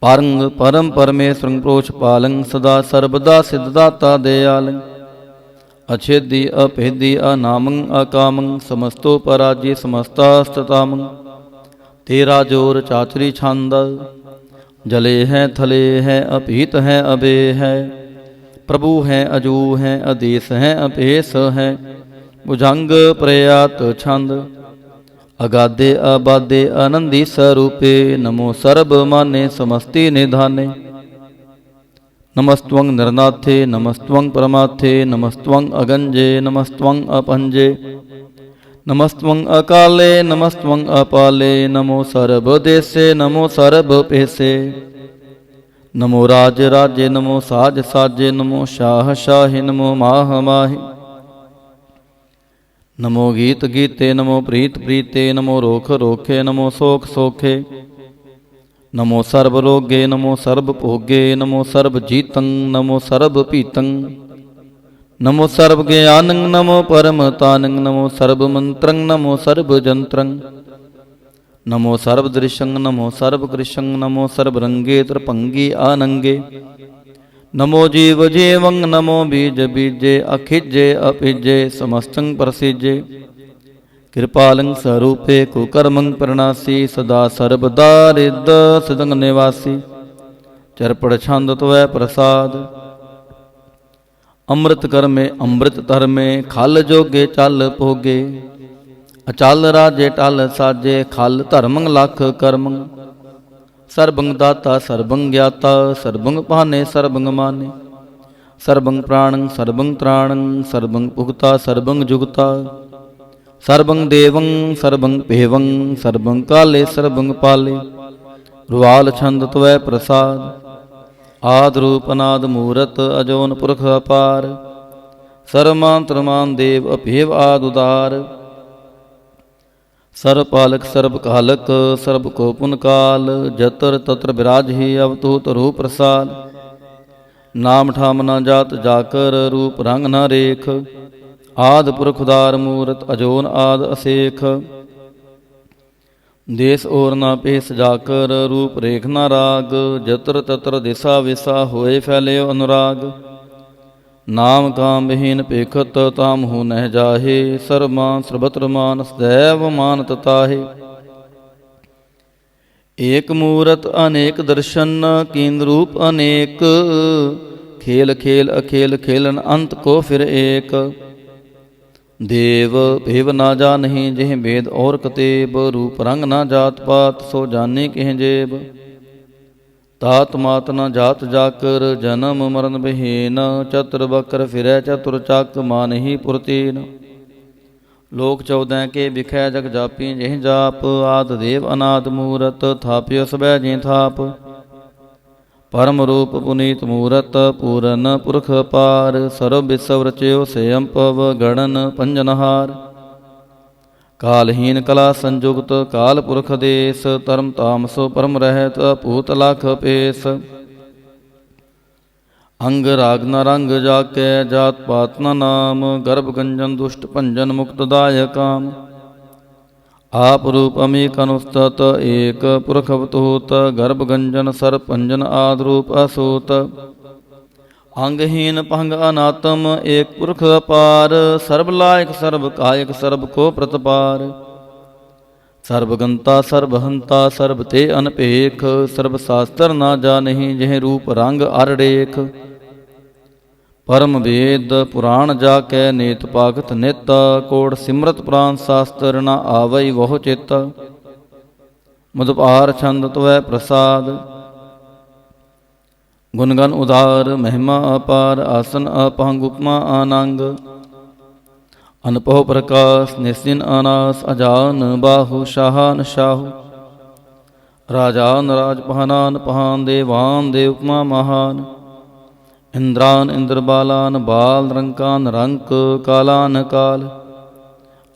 पारंग परम परमेश्वरं प्रोच पालं सदा सर्वदा सिद्धदाता दयालं। अच्छेदी अभेदी अनामं अकामं समस्तो पराजय समस्तास्ततामं। तेरा जोर चातुरी छंद जले है थले है अपीत है अबे है। प्रभु है अजू है अदेश है अपेश है भुजंग प्रयात छंद। अगाधे अबाधे आनंदी स्वरूपे नमो सर्व माने समस्ति निधाने। नमस्त्वं नरनाथे नमस्त्वं परमाथे नमस्त्वं अगंजे नमस्त्वं अपंजे। नमस्त्वं अकाले नमस्त्वं अपाले नमो सर्वदेशे नमो सर्वपेशे। नमो राज राजे नमो साज साजे नमो शाह शाहे नमो माह माहे। नमो गीत गीते नमो प्रीत प्रीते नमो रोख रोखे नमो सोख सोखे। नमो सर्व रोगे नमो सर्व भोगे नमो सर्व जीतं नमो सर्व पीतं। नमो सर्व ज्ञानं नमो परम तानं नमो सर्व मंत्रं नमो सर्व जंत्रं। नमो सर्व दृश्यं नमो सर्व कृशं नमो सर्व रंगे त्रिपंगी आनंगे। नमो जीव जीवं नमो बीज बीजे अखिजे अपिजे समस्तं प्रसिजे। कृपालं स्वरूपे कुकर्मं प्रणासी सदा सर्वदा रिद्ध सदंग निवासी। चरपड़ छंद त्वै प्रसाद। अमृत कर्मे अमृत धर्मे खल जोगे चल भोगे। अचल राजे टल साजे खल धर्मं लख कर्मं। ਸਰਬੰਗ ਦਾਤਾ ਸਰਬੰਗ ਗਿਆਤਾ ਸਰਬੰਗ ਭਾਨੇ ਸਰਬੰਗ ਮਾਨੇ ਸਰਬੰਗ ਪ੍ਰਾਣੰ ਸਰਬੰਗ ਤ੍ਰਾਣੰ ਸਰਬੰਗ ਭੁਗਤਾ ਸਰਬੰਗ ਜੁਗਤਾ ਸਰਬੰਗ ਦੇਵੰ ਸਰਬੰਗ ਭੇਵੰ ਸਰਬੰਗ ਕਾਲੇ ਸਰਬੰਗ ਪਾਲੇ ਰੁਵਾਲ ਛੰਦ ਤਵੈ ਪ੍ਰਸਾਦ ਆਦ ਰੂਪ ਅਨਾਦ ਮੂਰਤ ਅਜੋਨ ਪੁਰਖ ਅਪਾਰ ਸਰਮਾਨ ਤਰਮਾਨ ਦੇਵ ਅਭੇਵ ਆਦ ਉਦਾਰ ਸਰਬ ਪਾਲਕ ਸਰਬ ਕਾਲਕ ਸਰਬ ਕੋ ਪੁਨ ਕਾਲ ਜਤਰ ਤਤਰ ਬਿਰਾਜਹਿ ਅਵਤੂਤ ਰੂਪ ਪ੍ਰਸਾਦ ਨਾਮ ਠਾਮ ਨ ਜਾਤ ਜਾਕਰ ਰੂਪ ਰੰਗ ਨ ਰੇਖ ਆਦ ਪੁਰਖ ਉਦਾਰ ਮੂਰਤ ਅਜੋਨ ਆਦ ਅਸੇਖ ਦੇਸ ਔਰ ਨਾ ਪੇਸ ਜਾਕਰ ਰੂਪ ਰੇਖ ਨ ਰਾਗ ਜਤਰ ਤਤਰ ਦਿਸਾ ਵਿਸਾ ਹੋਏ ਫੈਲਿਓ ਅਨੁਰਾਗ ਨਾਮ ਕਾਮ ਵਿਹੀਨ ਪੇਖਤ ਤਾਮ ਹੋ ਨਹਿ ਜਾਹੇ ਸਰਮਾਨ ਸਰਬਤਰ ਮਾਨ ਸਦੈਵ ਮਾਨਤ ਤਾਹੇ ਏਕ ਮੂਰਤ ਅਨੇਕ ਦਰਸ਼ਨ ਕੀਨ ਰੂਪ ਅਨੇਕ ਖੇਲ ਖੇਲ ਅਖੇਲ ਖੇਲਨ ਅੰਤ ਕੋ ਫਿਰ ਏਕ ਦੇਵ ਭੇਵ ਨਾ ਜਾਣਹਿ ਜਿਹ ਭੇਦ ਔਰ ਕਤੇਬ ਰੂਪ ਰੰਗ ਨਾ ਜਾਤ ਪਾਤ ਸੋ ਜਾਣੇ ਕਿਹ ਜੇਬ ਤਾਤ ਮਾਤ ਨ ਜਾਤ ਜਾਕਰ ਜਨਮ ਮਰਨ ਬਿਹੀਨ ਚਤੁਰ ਬਕਰ ਫਿਰੈ ਚਤੁਰ ਚੱਕ ਮਾਨਹੀ ਪੁਰਤੀਨ ਲੋਕ 14 ਕੇ ਵਿਖੈ ਜਗ ਜਾਪੀ ਜਿਹ ਜਾਪ ਆਦ ਦੇਵ ਅਨਾਦ ਮੂਰਤ ਥਾਪਿਓ ਸਬੈ ਜਿ ਥਾਪ ਪਰਮ ਰੂਪ ਪੁਨੀਤ ਮੂਰਤ ਪੂਰਨ ਪੁਰਖ ਅਪਾਰ ਸਰਬ ਵਿਸਵ ਰਚਿਓ ਸਯੰ ਪਵ ਗਣਨ ਪੰਜਨਹਾਰ ਕਾਲਹੀਨ ਕਲਾ ਸੰਜੁਗਤ ਕਾਲ ਪੁਰਖ ਦੇਸ ਧਰਮ ਤਾਮਸੋ ਪਰਮ ਰਹਿਤ ਭੂਤ ਲਖ ਪੇਸ ਅੰਗ ਰਾਗ ਨ ਰੰਗ ਜਾਕੈ ਜਾਤ ਪਾਤ ਨ ਨਾਮ ਗਰਭ ਗੰਜਨ ਦੁਸ਼ਟ ਭੰਜਨ ਮੁਕਤ ਦਾਇ ਕਾਮ ਆਪ ਰੂਪ ਅਮੀਕ ਅਨੁਸਤਤ ਏਕ ਪੁਰਖ ਅਵਤੂਤ ਗਰਭ ਗੰਜਨ ਸਰ ਭੰਜਨ ਆਦ ਰੂਪ ਅਸੂਤ ਅੰਗਹੀਨ ਭੰਗ ਅਨਾਤਮ ਏਕ ਪੁਰਖ ਅਪਾਰ ਸਰਬ ਲਾਇਕ ਸਰਬ ਕਾਇਕ ਸਰਬ ਕੋ ਪ੍ਰਤਪਾਰ ਸਰਬ ਗੰਤਾ ਸਰਬ ਹੰਤਾ ਸਰਬ ਤੇ ਅਨਪੇਖ ਸਰਬ ਸਾਸਤਰ ਨਾ ਜਾਣਹਿ ਜਿਹ ਰੂਪ ਰੰਗ ਅਰੜੇਖ ਪਰਮ ਵੇਦ ਪੁਰਾਣ ਜਾ ਕੈ ਨੇਤ ਪਾਗਤ ਨਿਤ ਕੋੜ ਸਿਮਰਤ ਪ੍ਰਾਨ ਸਾਸਤਰ ਨ ਆਵਈ ਬਹੁ ਚਿਤ ਮਧੁਪਾਰ ਛੰਦ ਤਵੈ ਪ੍ਰਸਾਦ ਗੁਣ ਗਨ ਉਦਾਰ ਮਹਿਮਾ ਅਪਾਰ ਆਸਨ ਅਪੰਗ ਉਪਮਾ ਆਨੰਗ ਅਨਪਹੁ ਪ੍ਰਕਾਸ਼ ਨਿਸਿਨ ਅਨਾਸ ਅਜਾਨ ਬਾਹੂ ਸ਼ਾਹਾਨ ਸ਼ਾਹੂ ਰਾਜਾਨ ਰਾਜ ਪਹਾਨਾਨ ਪਹਾਨ ਦੇਵਾਨ ਦੇ ਉਪਮਾ ਮਹਾਨ ਇੰਦਰਾਨ ਇੰਦਰ ਬਾਲਾਨ ਬਾਲ ਰੰਕਾਨ ਰੰਕ ਕਾਲਾਨ ਕਾਲ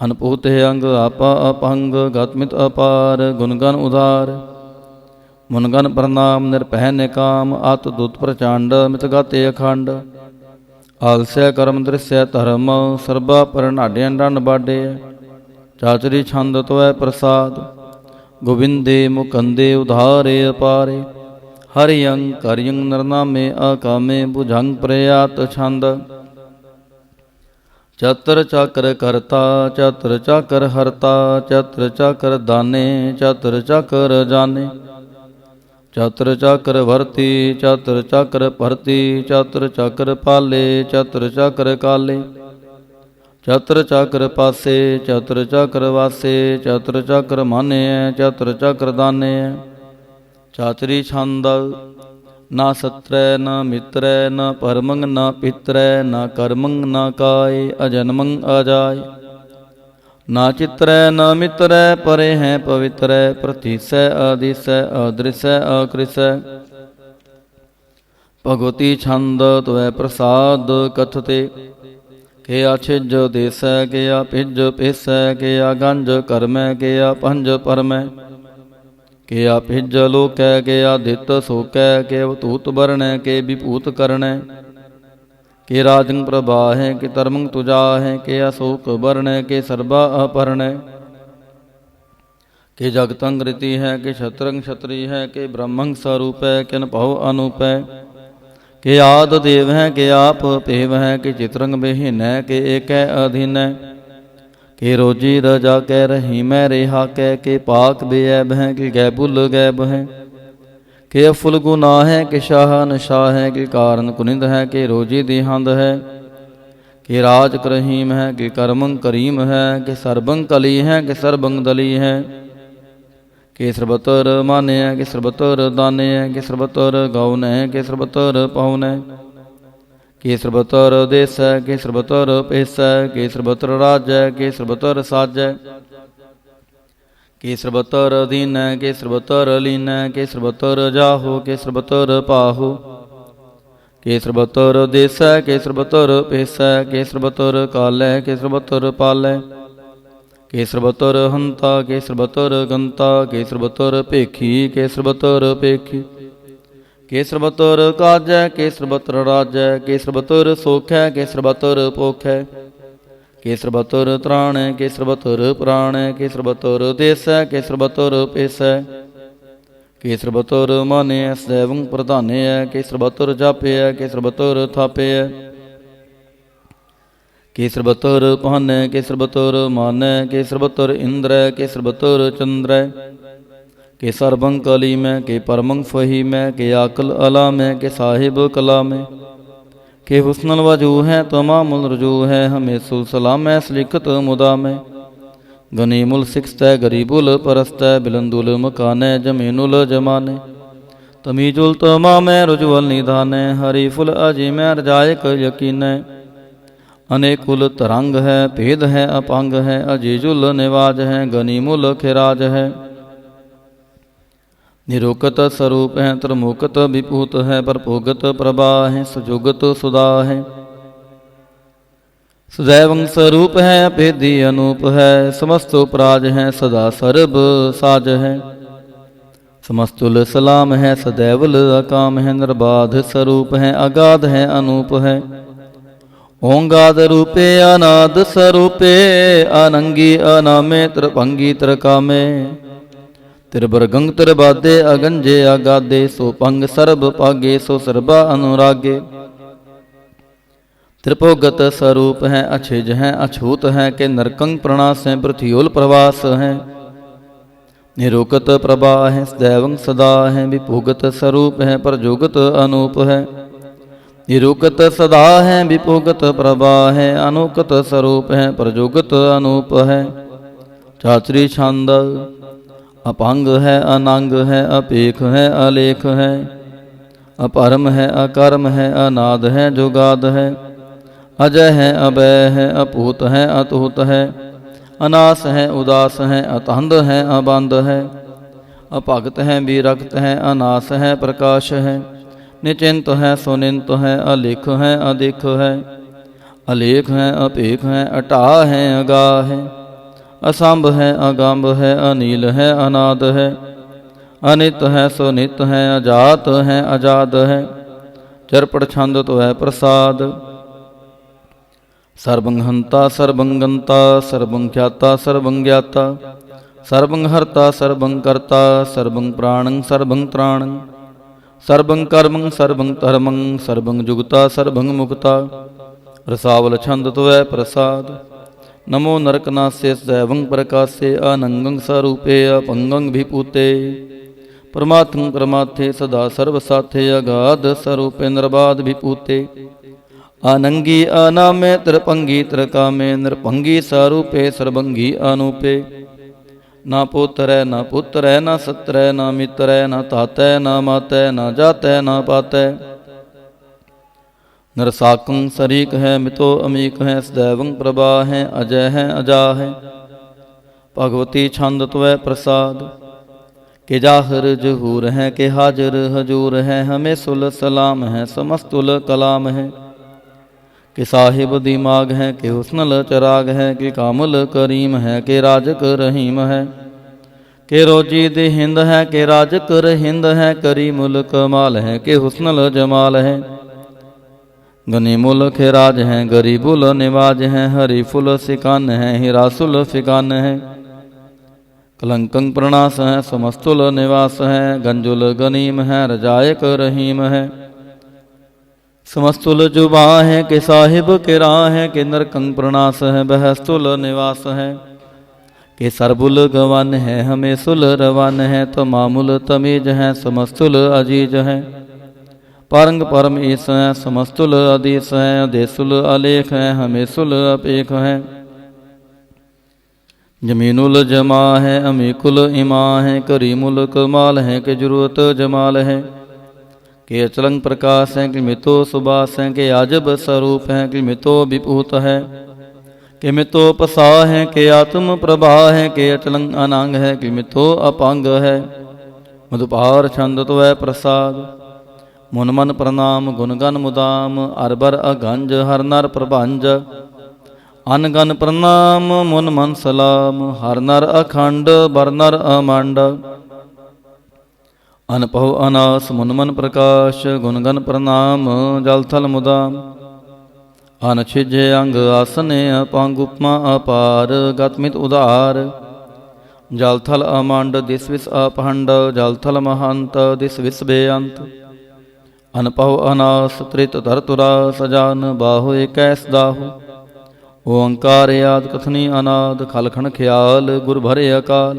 ਅਨਪੂਤ ਅੰਗ ਆਪਾ ਅਪੰਗ ਗਤਮਿਤ ਅਪਾਰ ਗੁਣ ਗਨ ਉਦਾਰ ਮੁਨਗਨ ਪ੍ਰਣਾਮ ਨਿਰਭੈ ਨਿਕਾਮ ਅਤ ਦੁਤ ਪ੍ਰਚੰਡ ਮਿਤ ਗਾਤੇ ਅਖੰਡ ਆਲਸੈ ਕਰਮ ਦ੍ਰਿਸੈ ਧਰਮ ਸਰਬਾ ਪਰਨਾਡਿਆਂ ਡੰਡ ਬਾਡੇ ਚਾਚਰੀ ਛੰਦ ਤਵੈ ਪ੍ਰਸਾਦ ਗੋਬਿੰਦੇ ਮੁਕੰਦੇ ਉਧਾਰੇ ਅਪਾਰੇ ਹਰਿਯੰ ਕਰਿਯੰ ਨਰਨਾਮੇ ਆਕਾਮੇ ਬੁਝੰਗ ਪ੍ਰਯਾਤ ਛੰਦ ਚਤਰ ਚਾਕਰ ਕਰਤਾ ਚਤਰ ਚਾਕਰ ਹਰਤਾ ਚਤਰ ਚਾਕਰ ਦਾਨੇ ਚਤਰ ਚਾਕਰ ਜਾਣੇ ਚਤਰ ਚਾਕਰ ਵਰਤੀ ਚਤਰ ਚਾਕਰ ਭਰਤੀ ਚਤਰ ਚਾਕਰ ਪਾਲੇ ਚਤਰ ਚਾਕਰ ਕਾਲੇ ਚਤਰ ਚਾਕਰ ਪਾਸੇ ਚਤਰ ਚਾਕਰ ਵਾਸੇ ਚਤਰ ਚਾਕਰ ਮਾਨਿਐ ਚਤਰ ਚਾਕਰ ਦਾਨਿਐ ਚਾਤਰੀ ਛੰਦ ਨਾ ਸਤਰੈ ਨਾ ਮਿਤਰੈ ਨਾ ਪਰਮੰ ਨਾ ਪਿਤਰੈ ਨਾ ਕਰਮੰ ਨਾ ਕਾਇ ਅਜਨਮੰ ਅਜਾਇ ਨਾ ਚਿਤਰੈ ਨਾ ਮਿਤਰੈ ਪਰੇ ਹੈ ਪਵਿੱਤਰੈ ਪ੍ਰਤੀਸੈ ਆਦਿਸੈ ਅਦ੍ਰਿਸੈ ਅਕ੍ਰਿਸੈ ਭਗਵਤੀ ਛੰਦ ਤਵੈ ਪ੍ਰਸਾਦ ਕਥਤੇ ਕਿਆ ਛਿਜ ਦੇਸੈ ਕਿਆ ਭਿਜ ਪੇਸੈ ਕਿਆ ਗੰਜ ਕਰਮੈ ਕਿਆ ਪੰਜ ਪਰਮੈ ਕਿਆ ਭਿਜ ਲੋਕੈ ਕਿਆ ਦਿੱਤ ਸੋਕੈ ਕਿ ਅਵਤੂਤ ਵਰਣੈ ਕਿ ਵਿਭੂਤ ਕਰਣੈ ਕਿ ਰਾਜੰ ਪ੍ਰਭਾਹੈ ਕਿ ਧਰਮੰ ਤੁਜਾਹੈ ਕਿ ਅਸ਼ੋਕ ਵਰਣੈ ਕਿ ਸਰਬਾ ਅਪਰਣੈ ਕਿ ਜਗਤੰ ਰਿਤੀ ਹੈ ਕਿ ਛਤਰੰ ਛਤਰੀ ਹੈ ਕਿ ਬ੍ਰਹਮੰ ਸਰੂਪੈ ਕਿਨ ਭਉ ਅਨੂਪੈ ਕਿ ਆਦ ਦੇਵ ਹੈ ਕਿ ਆਪ ਭੇਵ ਹੈ ਕਿ ਚਿਤਰੰਗ ਬਿਹੀਨੈ ਕਿ ਏਕੈ ਅਧੀਨੈ ਕਿ ਰੋਜੀ ਰਜਾ ਕੈ ਰਹੀ ਮੈਂ ਰਿਹਾ ਕੈ ਕਿ ਪਾਕ ਬੇਅਬ ਹੈ ਕਿ ਗੈ ਭੁੱਲ ਗੈਬ ਹੈ ਕਿ ਅਫੁਲ ਗੁਨਾਹ ਹੈ ਕਿ ਸ਼ਾਹਨਸ਼ਾਹ ਹੈ ਕਿ ਕਾਰਨ ਕੁਨਿੰਦ ਹੈ ਕਿ ਰੋਜੀ ਦੀ ਹੰਦ ਹੈ ਕਿ ਰਾਜ ਕਰਹੀਮ ਹੈ ਕਿ ਕਰਮੰ ਕਰੀਮ ਹੈ ਕਿ ਸਰਬੰ ਕਲੀ ਹੈ ਕਿ ਸਰਬੰ ਦਲੀ ਹੈ केसर बतर माने केसर बतर दाने केसर बतर गौन केसर बतर पौन केसर बतर देस केसर बतर पेस केसर बतर राज केसर बतर साज केसर बतर दीन केसर बतर लीन केसर बतर जाहो केसर बतर पाहो केसर बतर देस केसर बतर पेस केसर बतर काल केसर बतर पाल केसर बतर हंता केसर बतर गंता केसर बतर पेखी केसर बतर पेखी केसर बतर काज केसर बतर राज केसर बतर सोख केसर बतर पोख केसर बतर त्राण केसर बतर प्राण केसर बतर देस केसर बतर पेस केसर बतर माने सदैवं प्रधाने केसर बतर जापे केसर बतर थापे केसर बतर पहन केसर बतर मान केसर बतर इंद्र केसर बतर चंद्र के सरबंग कली में के परमंग फही में के आकल अला में के साहिब कला में के हुस्नल वजू है तमामुल रजू है हमें सुलसलाम सलिकत मुदा में गनीमुल सिक्स्त गरीबुल परस्त बिलंदुल मकान जमीनुल जमाने तमीजुल तमाम रुजुअल निधान हरीफुल अजीम रजायक यकीन अनेकुल तरंग है भेद है अपांग है अजीजुल निवाज है गनीमुल खिराज है निरोकत स्वरूप है त्रिमुकत विभूत है परपोगत प्रभा है सुजुगत सुधा है सदैवं स्वरूप है अभेदी अनूप है समस्त उपराज है सदा सर्ब साज है समस्तुल सलाम है सदैवल अकाम है निर्बाध स्वरूप है अगाध है अनूप है ओंगाद रूपे अनाद स्वरूपे अनंगी अनामे त्रिभंगी त्रिकामे त्रिभरगंग त्रिबादे अगंजे अगादे सो पंग सर्ब पागे सो सर्बा अनुरागे त्रिपोगत स्वरूप है अछिज है अछूत है के नरकंग प्रणास है पृथ्योल प्रवास है निरोकत प्रभा है सदैवं सदा है विभोगत स्वरूप है परजोगत अनूप है निरूकत सदा है विपोगत प्रभा है अनुकत स्वरूप है परजोगत अनूप है चातरी छंद अपांग है अनांग है अपेख है अलेख है अपरम है अकर्म है अनाद है जुगाद है अजय है अभय है अपूत है अतूत है अनास है उदास है अतंद है अबंद है अभगत है विरक्त है अनास है प्रकाश है निचिंत है सुनिंत है अलिख है अधिक है अलेख है अपेख है अटा है अगा है असंभ है अगंभ है अनील है अनाद है अनित है सुनित है अजात है अजाद है चरपट छंद तो है प्रसाद सर्वं हंता सर्वं गंता सर्वं ख्याता सर्वं ज्ञाता सर्वं हर्ता सर्वं कर्ता सर्वं प्राणं सर्वं त्राणं सर्वं कर्मं सर्वं धर्मं सर्वं जुगता सर्वं मुक्ता रसावल छंद त्वै प्रसाद नमो नरकनास्य सदैवं प्रकाशे अनंगं स्वरूपे अपंगं विभूते परमात्मं परमार्थे सदा सर्वसाथे अगाध स्वरूपे निर्बाध विभूते अनंगी अनामे त्रिपंगी त्रिकामे नृपंगी स्वरूपे सर्वंगी अनूपे ना पुत्र है ना पुत्र है ना सत्र है ना मित्र है ना तात है ना मात है ना जात है ना पात है नरसाकं शरीक है मितो अमीक है सदैवं प्रभा है अजय है अजा है भगवती छंद त्वै प्रसाद के जाहिर जहूर है के हाजिर हजूर है हमें सुल सलाम है समस्तुल कलाम है के साहिब दिमाग है के हुस्नल चराग है के कामुल करीम है के राजक रहीम है के रोजी दे हिंद है के राजक रहिंद है करीमुल कमाल है के हुस्नल जमाल है गनीमुल खिराज है गरीबुल निवाज है हरीफुल सिकान है हिरासुल फिकान है कलंकं प्रणास है समस्तुल निवास है गंजुल गनीम है रजायक रहीम है समस्तुल जुबा है के साहिब के राह है के नरकंग प्रणास है बहस्तुल निवास है के सरबुल गवन है हमें सुल रवन है तमामुल तमीज है समस्तुल अजीज है पारंग परम ईस है समस्तुल अदीस है देसुल अलेख है हमें सुल अपेख है जमीनुल जमा है अमीकुल इमा है करीमुल कमाल है के जरूरत जमाल है के अचलंग प्रकाश है कि मितो सुबास है के आजब स्वरूप है कि मितो विभूत है कि मितो पसा है के आत्म प्रभा है के अचलंग अनांग है कि मितो अपांग है मधुपार छंद तो है प्रसाद मुन मन प्रणाम गुणगन मुदाम अरबर अगंज हर नर प्रभंज अनगन प्रणाम मुन मन सलाम हर नर अखंड बर नर अमंड अनपह अनास मुन मन प्रकाश गुणगन प्रणाम जल थल मुदाम अनछिजे अंग आसने अपांग उपमा अपार गतमित उदार जल थल अमंड दिस विस अपहंड जल थल महंत दिस विस बेअंत अनपह अनास त्रित धरतुरा सजान बाहु एकैस दाहु ओंकार याद कथनी अनाद खलखण ख्याल गुर भरे अकाल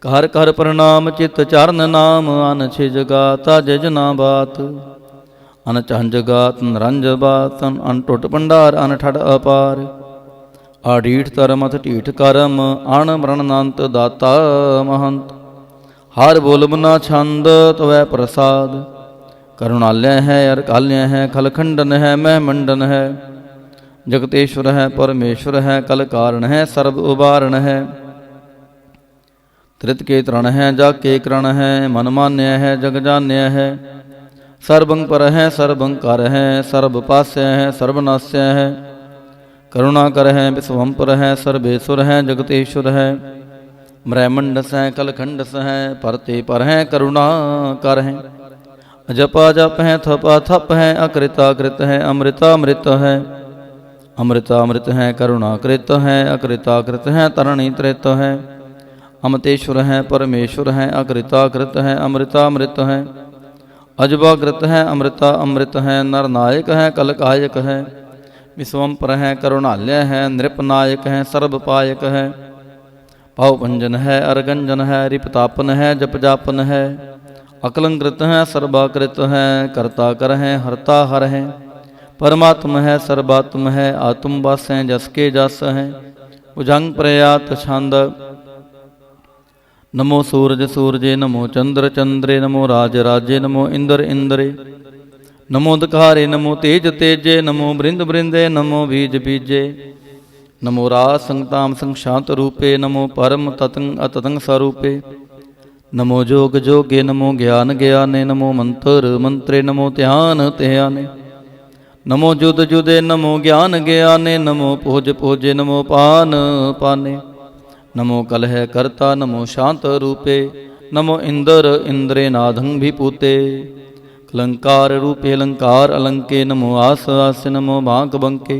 कर कर प्रणाम चित चरण नाम अन छिज गाता जजना बात अन चंज गात नरंज बात अन टुट भंडार अन ठड़ अपार आढ़ीठ तरमथ टीठ करम अण मरणनांत दाता महंत हार बोलबना छंद तवै प्रसाद करुणालय है अरकाल्य है खलखंडन है महमंडन है जगतेश्वर है परमेश्वर है कल कारण है सर्व उबारण है त्रित के तृण है जाके करण है मनमान्य है जग जान्य है सर्वंग पर है सर्वंकार है सर्व पास्य है सर्वनाश्य है करुणा कर है विश्वम्पर है सर्वेश्वर है जगतेश्वर है ब्रह्मंडस है कलखंडस है परते पर है करुणा कर है जपा जप है थपा थप है अकृता कृत है अमृता अमृत है अमृता अमृत है करुणाकृत है अकृताकृत है तरणी त्रित है अमतेश्वर है परमेश्वर है अकृताकृत है अमृतामृत है अजबाकृत है अमृता अमृत है नरनायक है कलकायक है विश्वम्पर है करुणालय है नृपनायक है सर्वपायक है पावभंजन है अरगंजन है रिपतापन है जप जापन है अकलंकृत है सर्वाकृत है कर्ता कर है हरता हर है परमात्म है सर्वात्म है आत्म वास है जस के जस है भुजंग प्रयात छंद नमो सूरज सूरजे नमो चंद्र चंद्रे नमो राज राजे नमो इंद्र इंद्रे नमो दखारे नमो तेज तेजे नमो बृंद बृंदे नमो बीज बीजे नमो राज संगताम संशांत रूपे नमो परम ततंग अततंग स्वरूपे नमो जोग जोगे नमो ज्ञान ज्ञाने नमो मंत्र मंत्रे नमो ध्यान ध्याने नमो जुद जुदे नमो ज्ञान ज्ञाने नमो पोज पोजे नमो पान पाने नमो कलह कर्ता नमो शांत रूपे नमो इंद्र इंद्रे नादं विपूते कलंकार रूपे अलंकार अलंके नमो आस आस नमो बांक बंके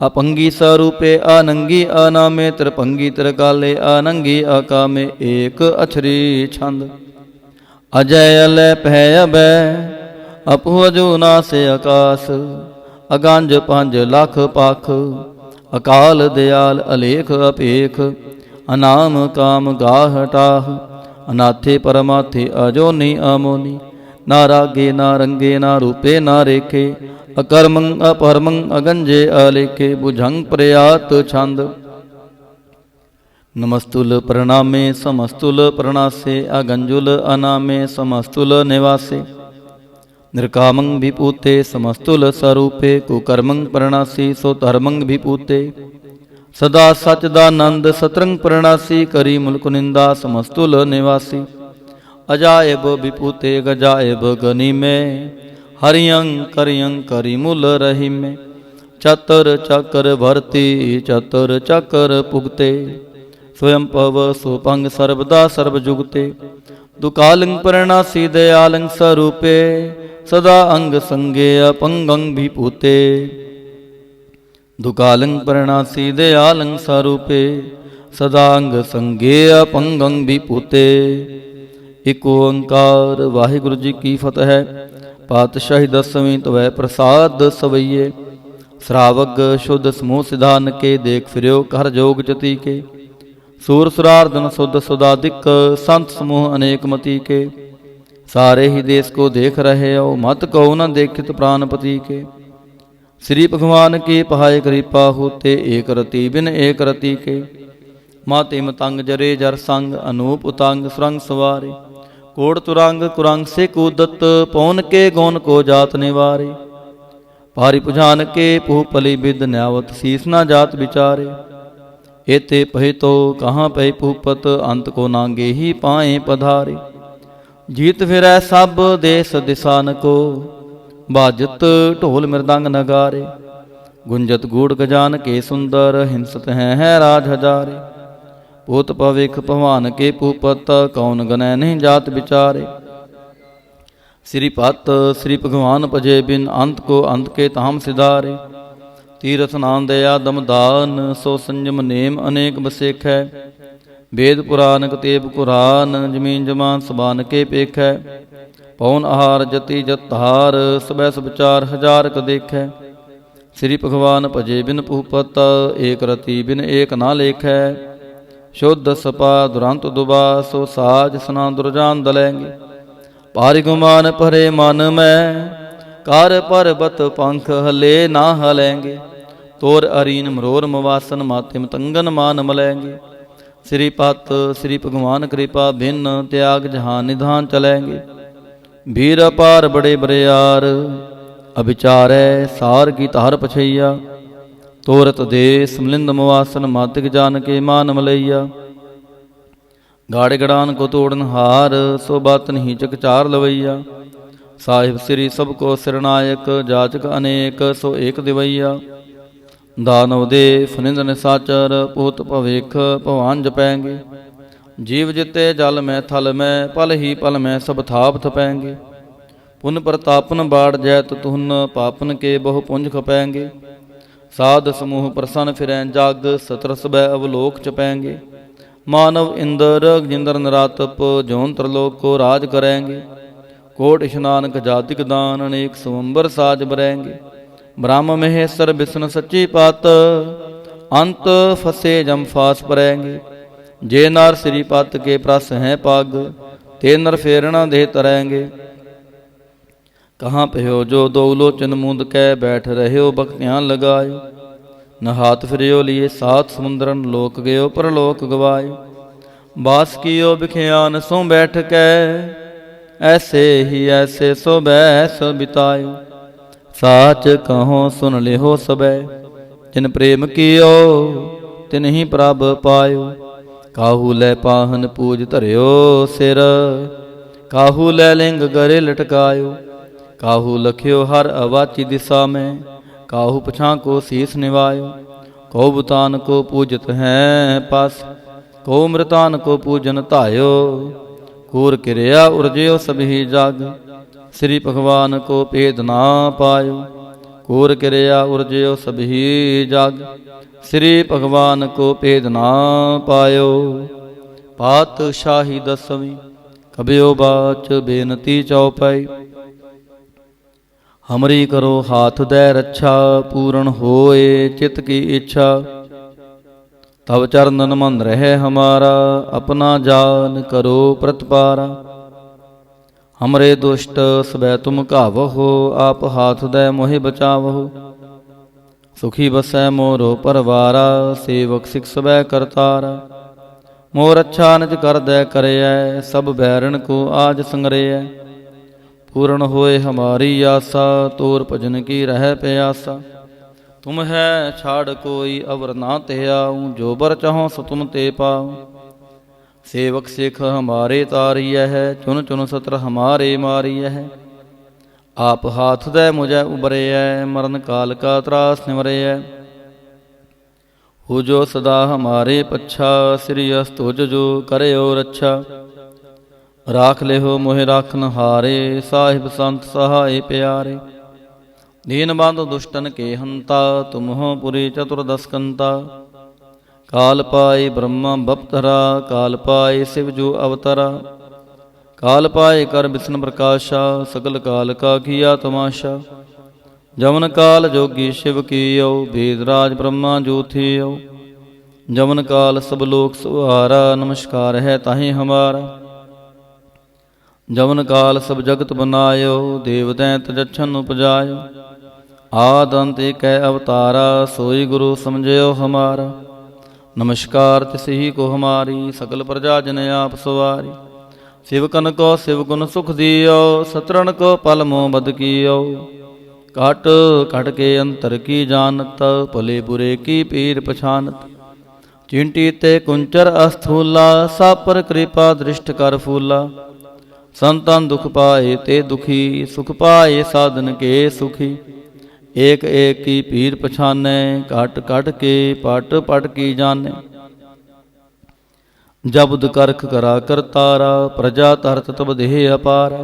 अपंगी स्वरूपे अनंगी अनामे त्रिपंगी त्रिकाले अनंगी अकामे एक अछरी छंद अजय लय भय अभय अपुअजो नासे आकाश अगांज पांज लाख पाख अकाल दयाल अलेख अपेख अनाम काम गाहटाह अनाथे परमाथे अजोनि अमोनि ना रागे ना रंगे ना रूपे ना रेखे अकर्मंग अपरमंग अगंजे अलेखे भुजंग प्रयात छंद नमस्तुल प्रणामे समस्तुल प्रणासे अगंजुल अनामे समस्तुल निवासे निर्कामंग विपूते समस्तुल स्वरूपे कुकर्मंग प्रणासी सो धर्मंग विपूते सदा सचदानंद सतरंग प्रणासी करी मुल्क निंदा समस्तुल निवासी अजायब विपूते गजायब गनी में हरियं करियं करी मुल रही में चतर चकर भरती चतर चकर पुगते स्वयं पव सुपंग सर्वदा सर्वजुगते दुकालंग प्रणासी दयालंग स्वरूपे सदा अंग संगे अपंगंग विपूते दुकालंग प्रणासी दयालंग स्वरूपे सदांग संगे अपंगंग विपूते एक ओंकार वाहिगुरु जी की फतह है। पातशाही दसवीं तवै प्रसाद सवैये श्रावग शुद्ध समूह सिधान के देख फिर्यो कर जोग जति के सूर सुरार्दन शुद्ध सुदाधिक संत समूह अनेक मति के सारे ही देश को देख रहे हो मत को न देखित प्राणपति के श्री भगवान की पहाय कृपा होते एक रति बिन एक रति के माते मतंग जरे जर संग अनूप उतंग सुरंग सवारे कोड़ तुरंग कुरंग से कूदत पौन के गौन को जात निवारे पारी पुजान के पुह पली बिद न्यावत शीस न जात विचारे एते पहे तो कहाँ पहे पुहपत अंत को नांगे ही पाए पधारे जीत फिरै सब देश दिसान को बाजत ढोल मृदंग नगारे गुंजत गूढ़ गजान के सुंदर हिंसत हैं राज हजारे पोत पविख भवान के पुपत कौन गनै नहीं जात विचारे श्रीपत श्री भगवान भजे बिन अंत को अंत के ताम सिधारे तीरथ नाम दया दमदान सो संयम नेम अनेक बसेख है वेद पुराण कतेब कुरान जमीन जमान सबान के पेख है पौन आहार जति जतहार सबै सब चार हजार क देख है श्री भगवान भजे बिन पुपत एक रति बिन एक ना लेख है शुद्ध सपा दुरंत दुबा सो साज सना दुरजान दलेंगे पारि गुमान परे मन में कार पर्वत पंख हले ना हलेंगे तोर अरीन मरोर मवासन माते मतंगन मान मलेंगे श्रीपत श्री भगवान कृपा भिन्न त्याग जहान निधान चलेंगे वीर अपार बड़े बड़ेयार अभिचार सार की तार पछैया तोरत देश मिलिंद मवासन मातिक जान के मान मलैया गाड़ गड़ान को तोड़न हार सो बात नहीं चक चार लवैया साहिब श्री सबको सिरनायक जाचक अनेक सो एक दिवैया दानव दे फनिंद निसाचर पूत भवेख भवान जपैंगे जीव जिते जल में थल में पल ही पल में सब थाप थपैंगे पुन प्रतापन बाढ़ जैत तुहन पापन के बहु पुंज खपैंगे साध समूह प्रसन्न फिरै जग सतर सबै अवलोक चपैंगे मानव इंद्र जिंद्र नरातप जौन त्रिलोक को राज करेंगे कोट स्नान जातिक दान अनेक स्वंबर साज बरेंगे ब्रह्म महेश्वर विष्णु सच्ची पात अंत फसे जम फास परेंगे जे नर श्रीपत के प्रस हैं पग ते नर फेरना दे तरेंगे कहाँ पे हो जो दो लोचन मूंद कै बैठ रहे हो बख्तियाँ लगायो न हाथ फिरियो लिए सात समुद्रन लोक गयो परलोक गवायो बास कियो बिखियान सो बैठ कै ऐसे ही ऐसे सो बैस बितायो साच कहो सुन ले हो सबे जिन प्रेम कियो तिन ही प्रभ पायो काहू लै पाहन पूज धरियो सिर काहू लै लिंग गरे लटकायो काहू लख्यो हर अवाची दिशा में काहू पछा को शीस निवायो कौ बुतान को पूजत हैं पास कौ मृतान को पूजन धायो कूर किरिया उर्जयो सभी जग श्री भगवान को भेद ना पायो कूर किरिया उर्जयो सभी जग श्री भगवान को भेद ना पायो पातशाही दसवीं कबियो बाच बेनती चौपाई हमरी करो हाथ दै रक्षा पूर्ण होए चित की इच्छा तब चरणन मन रहे हमारा अपना जान करो प्रतिपारा हमरे दुष्ट सबै तुम कावहो आप हाथ दै मोहि बचावहो सुखी बसै मोरो परवारा सेवक सिख सबै करतारा मोर अच्छा निज कर दै करयै सब बैरन को आज संगरयै पूर्ण होए हमारी आशा तोर भजन की रह प्यासा तुम है छाड़ कोई अवर ना ते आऊँ जो बर चाहो सो तुम ते पाऊँ सेवक सिख हमारे तारिय है चुन चुन सत्र हमारे मारिय है आप हाथ दे मुझे उबरे है मरण काल का त्रास निवरे है हो जो सदा हमारे पच्छा श्री अस्तुज जो करे और अच्छा राख ले हो मोहे राखन हारे साहिब संत सहाय प्यारे दीन बंध दुष्टन के हंता तुम हो पुरी चतुर्दशकंता काल पाए ब्रह्मा बपतरा काल पाए शिव जो अवतरा काल पाए कर विष्णु प्रकाशा सकल काल का किया तमाशा जमन काल जोगी शिव कियो वेदराज ब्रह्मा जो थियो जमन काल सब लोक सुहारा नमस्कार है ताहि हमारा जवन काल सब जगत बनायो देव दैत जच्छन उपजायो आद अंत एक अवतारा सोई गुरु समझयो हमारा नमस्कार तिसही को हमारी, सकल प्रजा जन आप सवारी। शिवकन को शिव गुण सुख दियो, सतरण को पल मोह बद कियो। काट काट के अंतर की जानत, भले बुरे की पीर पछानत। चिंटी ते कुंचर अस्थूला, सा पर कृपा दृष्ट कर फूला। संतन दुख पाए ते दुखी, सुख पाए साधन के सुखी। एक एक की पीर पछाने, काट काट के पट पट की जाने। जबद करख करा कर तारा, प्रजा तरत तब देह अपारा।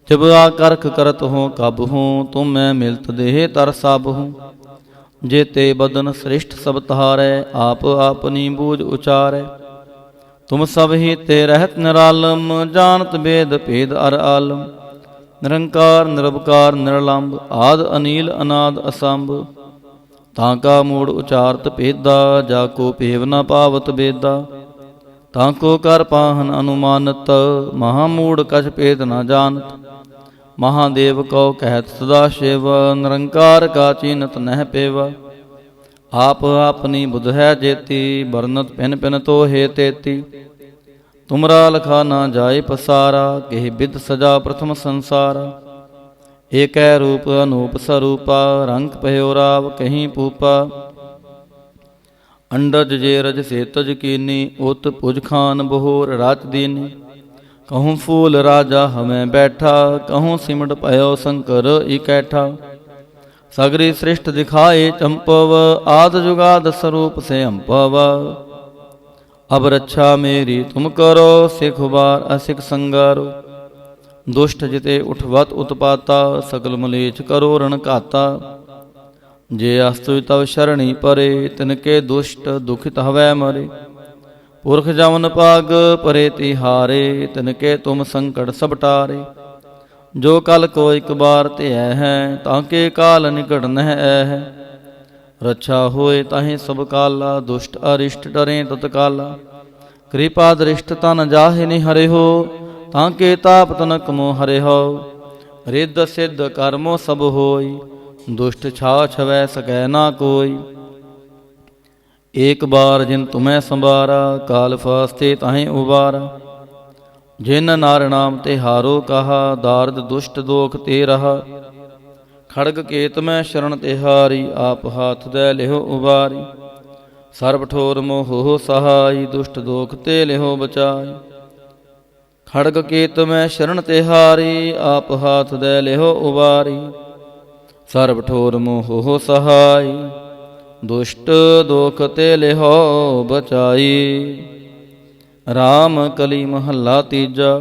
जब आ करख करत हो कब हूँ, तुम मैं मिलत देह तर सब हूँ। जेते बदन श्रेष्ठ सब तहारै, आप आपनी बूझ उचारै। तुम सब ही ते रहत निरालम, जानत वेद भेद अर आलम। निरंकार निरवकार निरलंब, आद अनील अनाद असंभ। ताका मूढ़ उचारत भेदा, जाको पेव न पावत बेदा। ताको कर पाहन अनुमानत, महामूढ़ कछ भेद न जानत। महादेव को कहत सदा शिव, निरंकार का चीनत नह पेवा। आप अपनी बुध है जेती, बरनत पिन पिन तो हे तेती। तुमरा लखा ना जाए पसारा, केह बिद सजा प्रथम संसारा। एक रूप अनूप स्वरूपा, रंग पह्यो राव कहीं पूपा। अंडज जे रज से तज कीनी, उत पुज खान बहोर रात दीनी। कहूँ फूल राजा हमें बैठा, कहूँ सिमट पयो शंकर इकैठा। सगरी श्रेष्ठ दिखाए चंपव, आद जुगाद स्वरूप से अम्पव। अब रक्षा मेरी तुम करो, सिख बार असिख संगारो। दुष्ट जिते उठवत उत्पाता, सकल मलेच्छ करो रण घाता। जे अस्तु तव शरणी परे, तिनके दुष्ट दुखित हवै मरे। पुरख जमन पाग परे तिहारे, तिनके तुम संकट सब टारे। जो कल को एक बार ते है, ताके काल निकट नह है। रक्षा होए ताहि सब काला, दुष्ट अरिष्ट डरें तत्काला। कृपा दृष्ट तन जाहि निहरे हो, ताके ताप तनक मोह हरे हो। रिद्ध सिद्ध कर्मो सब होई, दुष्ट छा छवै सकै ना कोई। एक बार जिन तुम्हें संबारा, काल फास्ते ताहि उबारा। जिन नार नाम ते हारो कहा, दार्द दुष्ट दोख ते रहा। खड़ग केत में शरण तिहारी, आप हाथ दे लिहो उबारी। सर्व ठोर मोह हो सहाय, दुष्ट दोख ते लिहो बचाई। खड़ग केत में शरण तिहारी, आप हाथ दे लिहो उबारी। सर्व ठोर मोह हो सहाय, दुष्ट दोख ते लिहो बचाई। राम कली महला तीजा,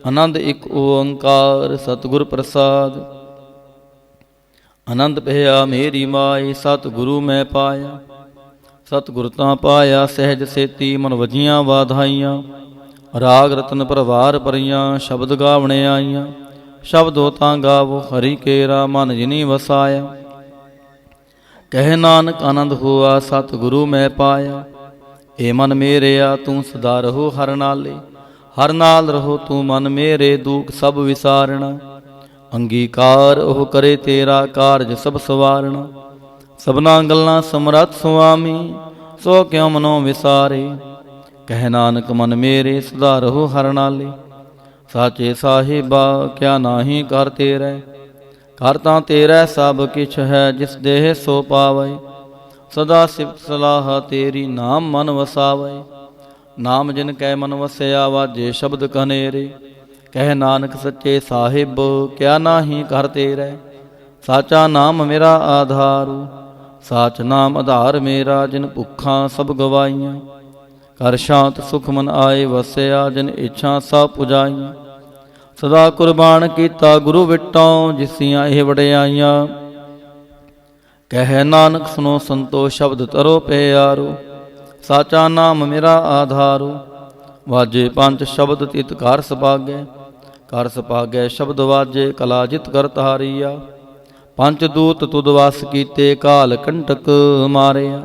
आनंद एक ओंकार सतगुर प्रसाद। आनंद भया मेरी माए, सतगुरु मैं पाया। सतगुर तां पाया सहज सेती, मन वजियां वाधाइयां। राग रतन प्रवार परियां, शब्द गावणे आईयां। शब्दो तां गावो हरि केरा, मन जिनी वसाया। कह नानक आनंद हुआ, सतगुरु मैं पाया। ए मन मेरेया तू सदा रहो हर नाले। हर नाल रहो तू मन मेरे, दुख सब विसारना। अंगीकार ओह करे तेरा, कारज सब सवारना। सबना गल्लां समरथ सुआमी, सो क्यों मनो विसारे। कह नानक मन मेरे, सदा रहो हर नाले। साचे साहिबा क्या नाही कर तेरै। कर तां तेरै सब किछ है, जिस देह सो पावै। सदा सिफत सलाह तेरी, नाम मन वसावै। नाम जिन कै मन वसया, वाजे शब्द कनेरे। कह नानक सच्चे साहिब क्या नाही कर तेरै। साचा नाम मेरा आधारू, साच नाम आधार मेरा। जिन भुखा सब गवाइयां, कर शांत सुख मन आए वसया। जिन इच्छा सब पुजाइयां, सदा कुर्बान कीता गुरु विटों। जिसियां ਇਹ ਵਡਿਆਈਆਂ, कह नानक सुनो संतो शब्द तरो प्यारो। साचा नाम मेरा आधारो, वाजे पंच शब्द तित कार सभागै। कर सभागै शब्द वाजे, कला जित कर तारिया। पंच दूत तुद वास कीते, काल कंटक मारिया।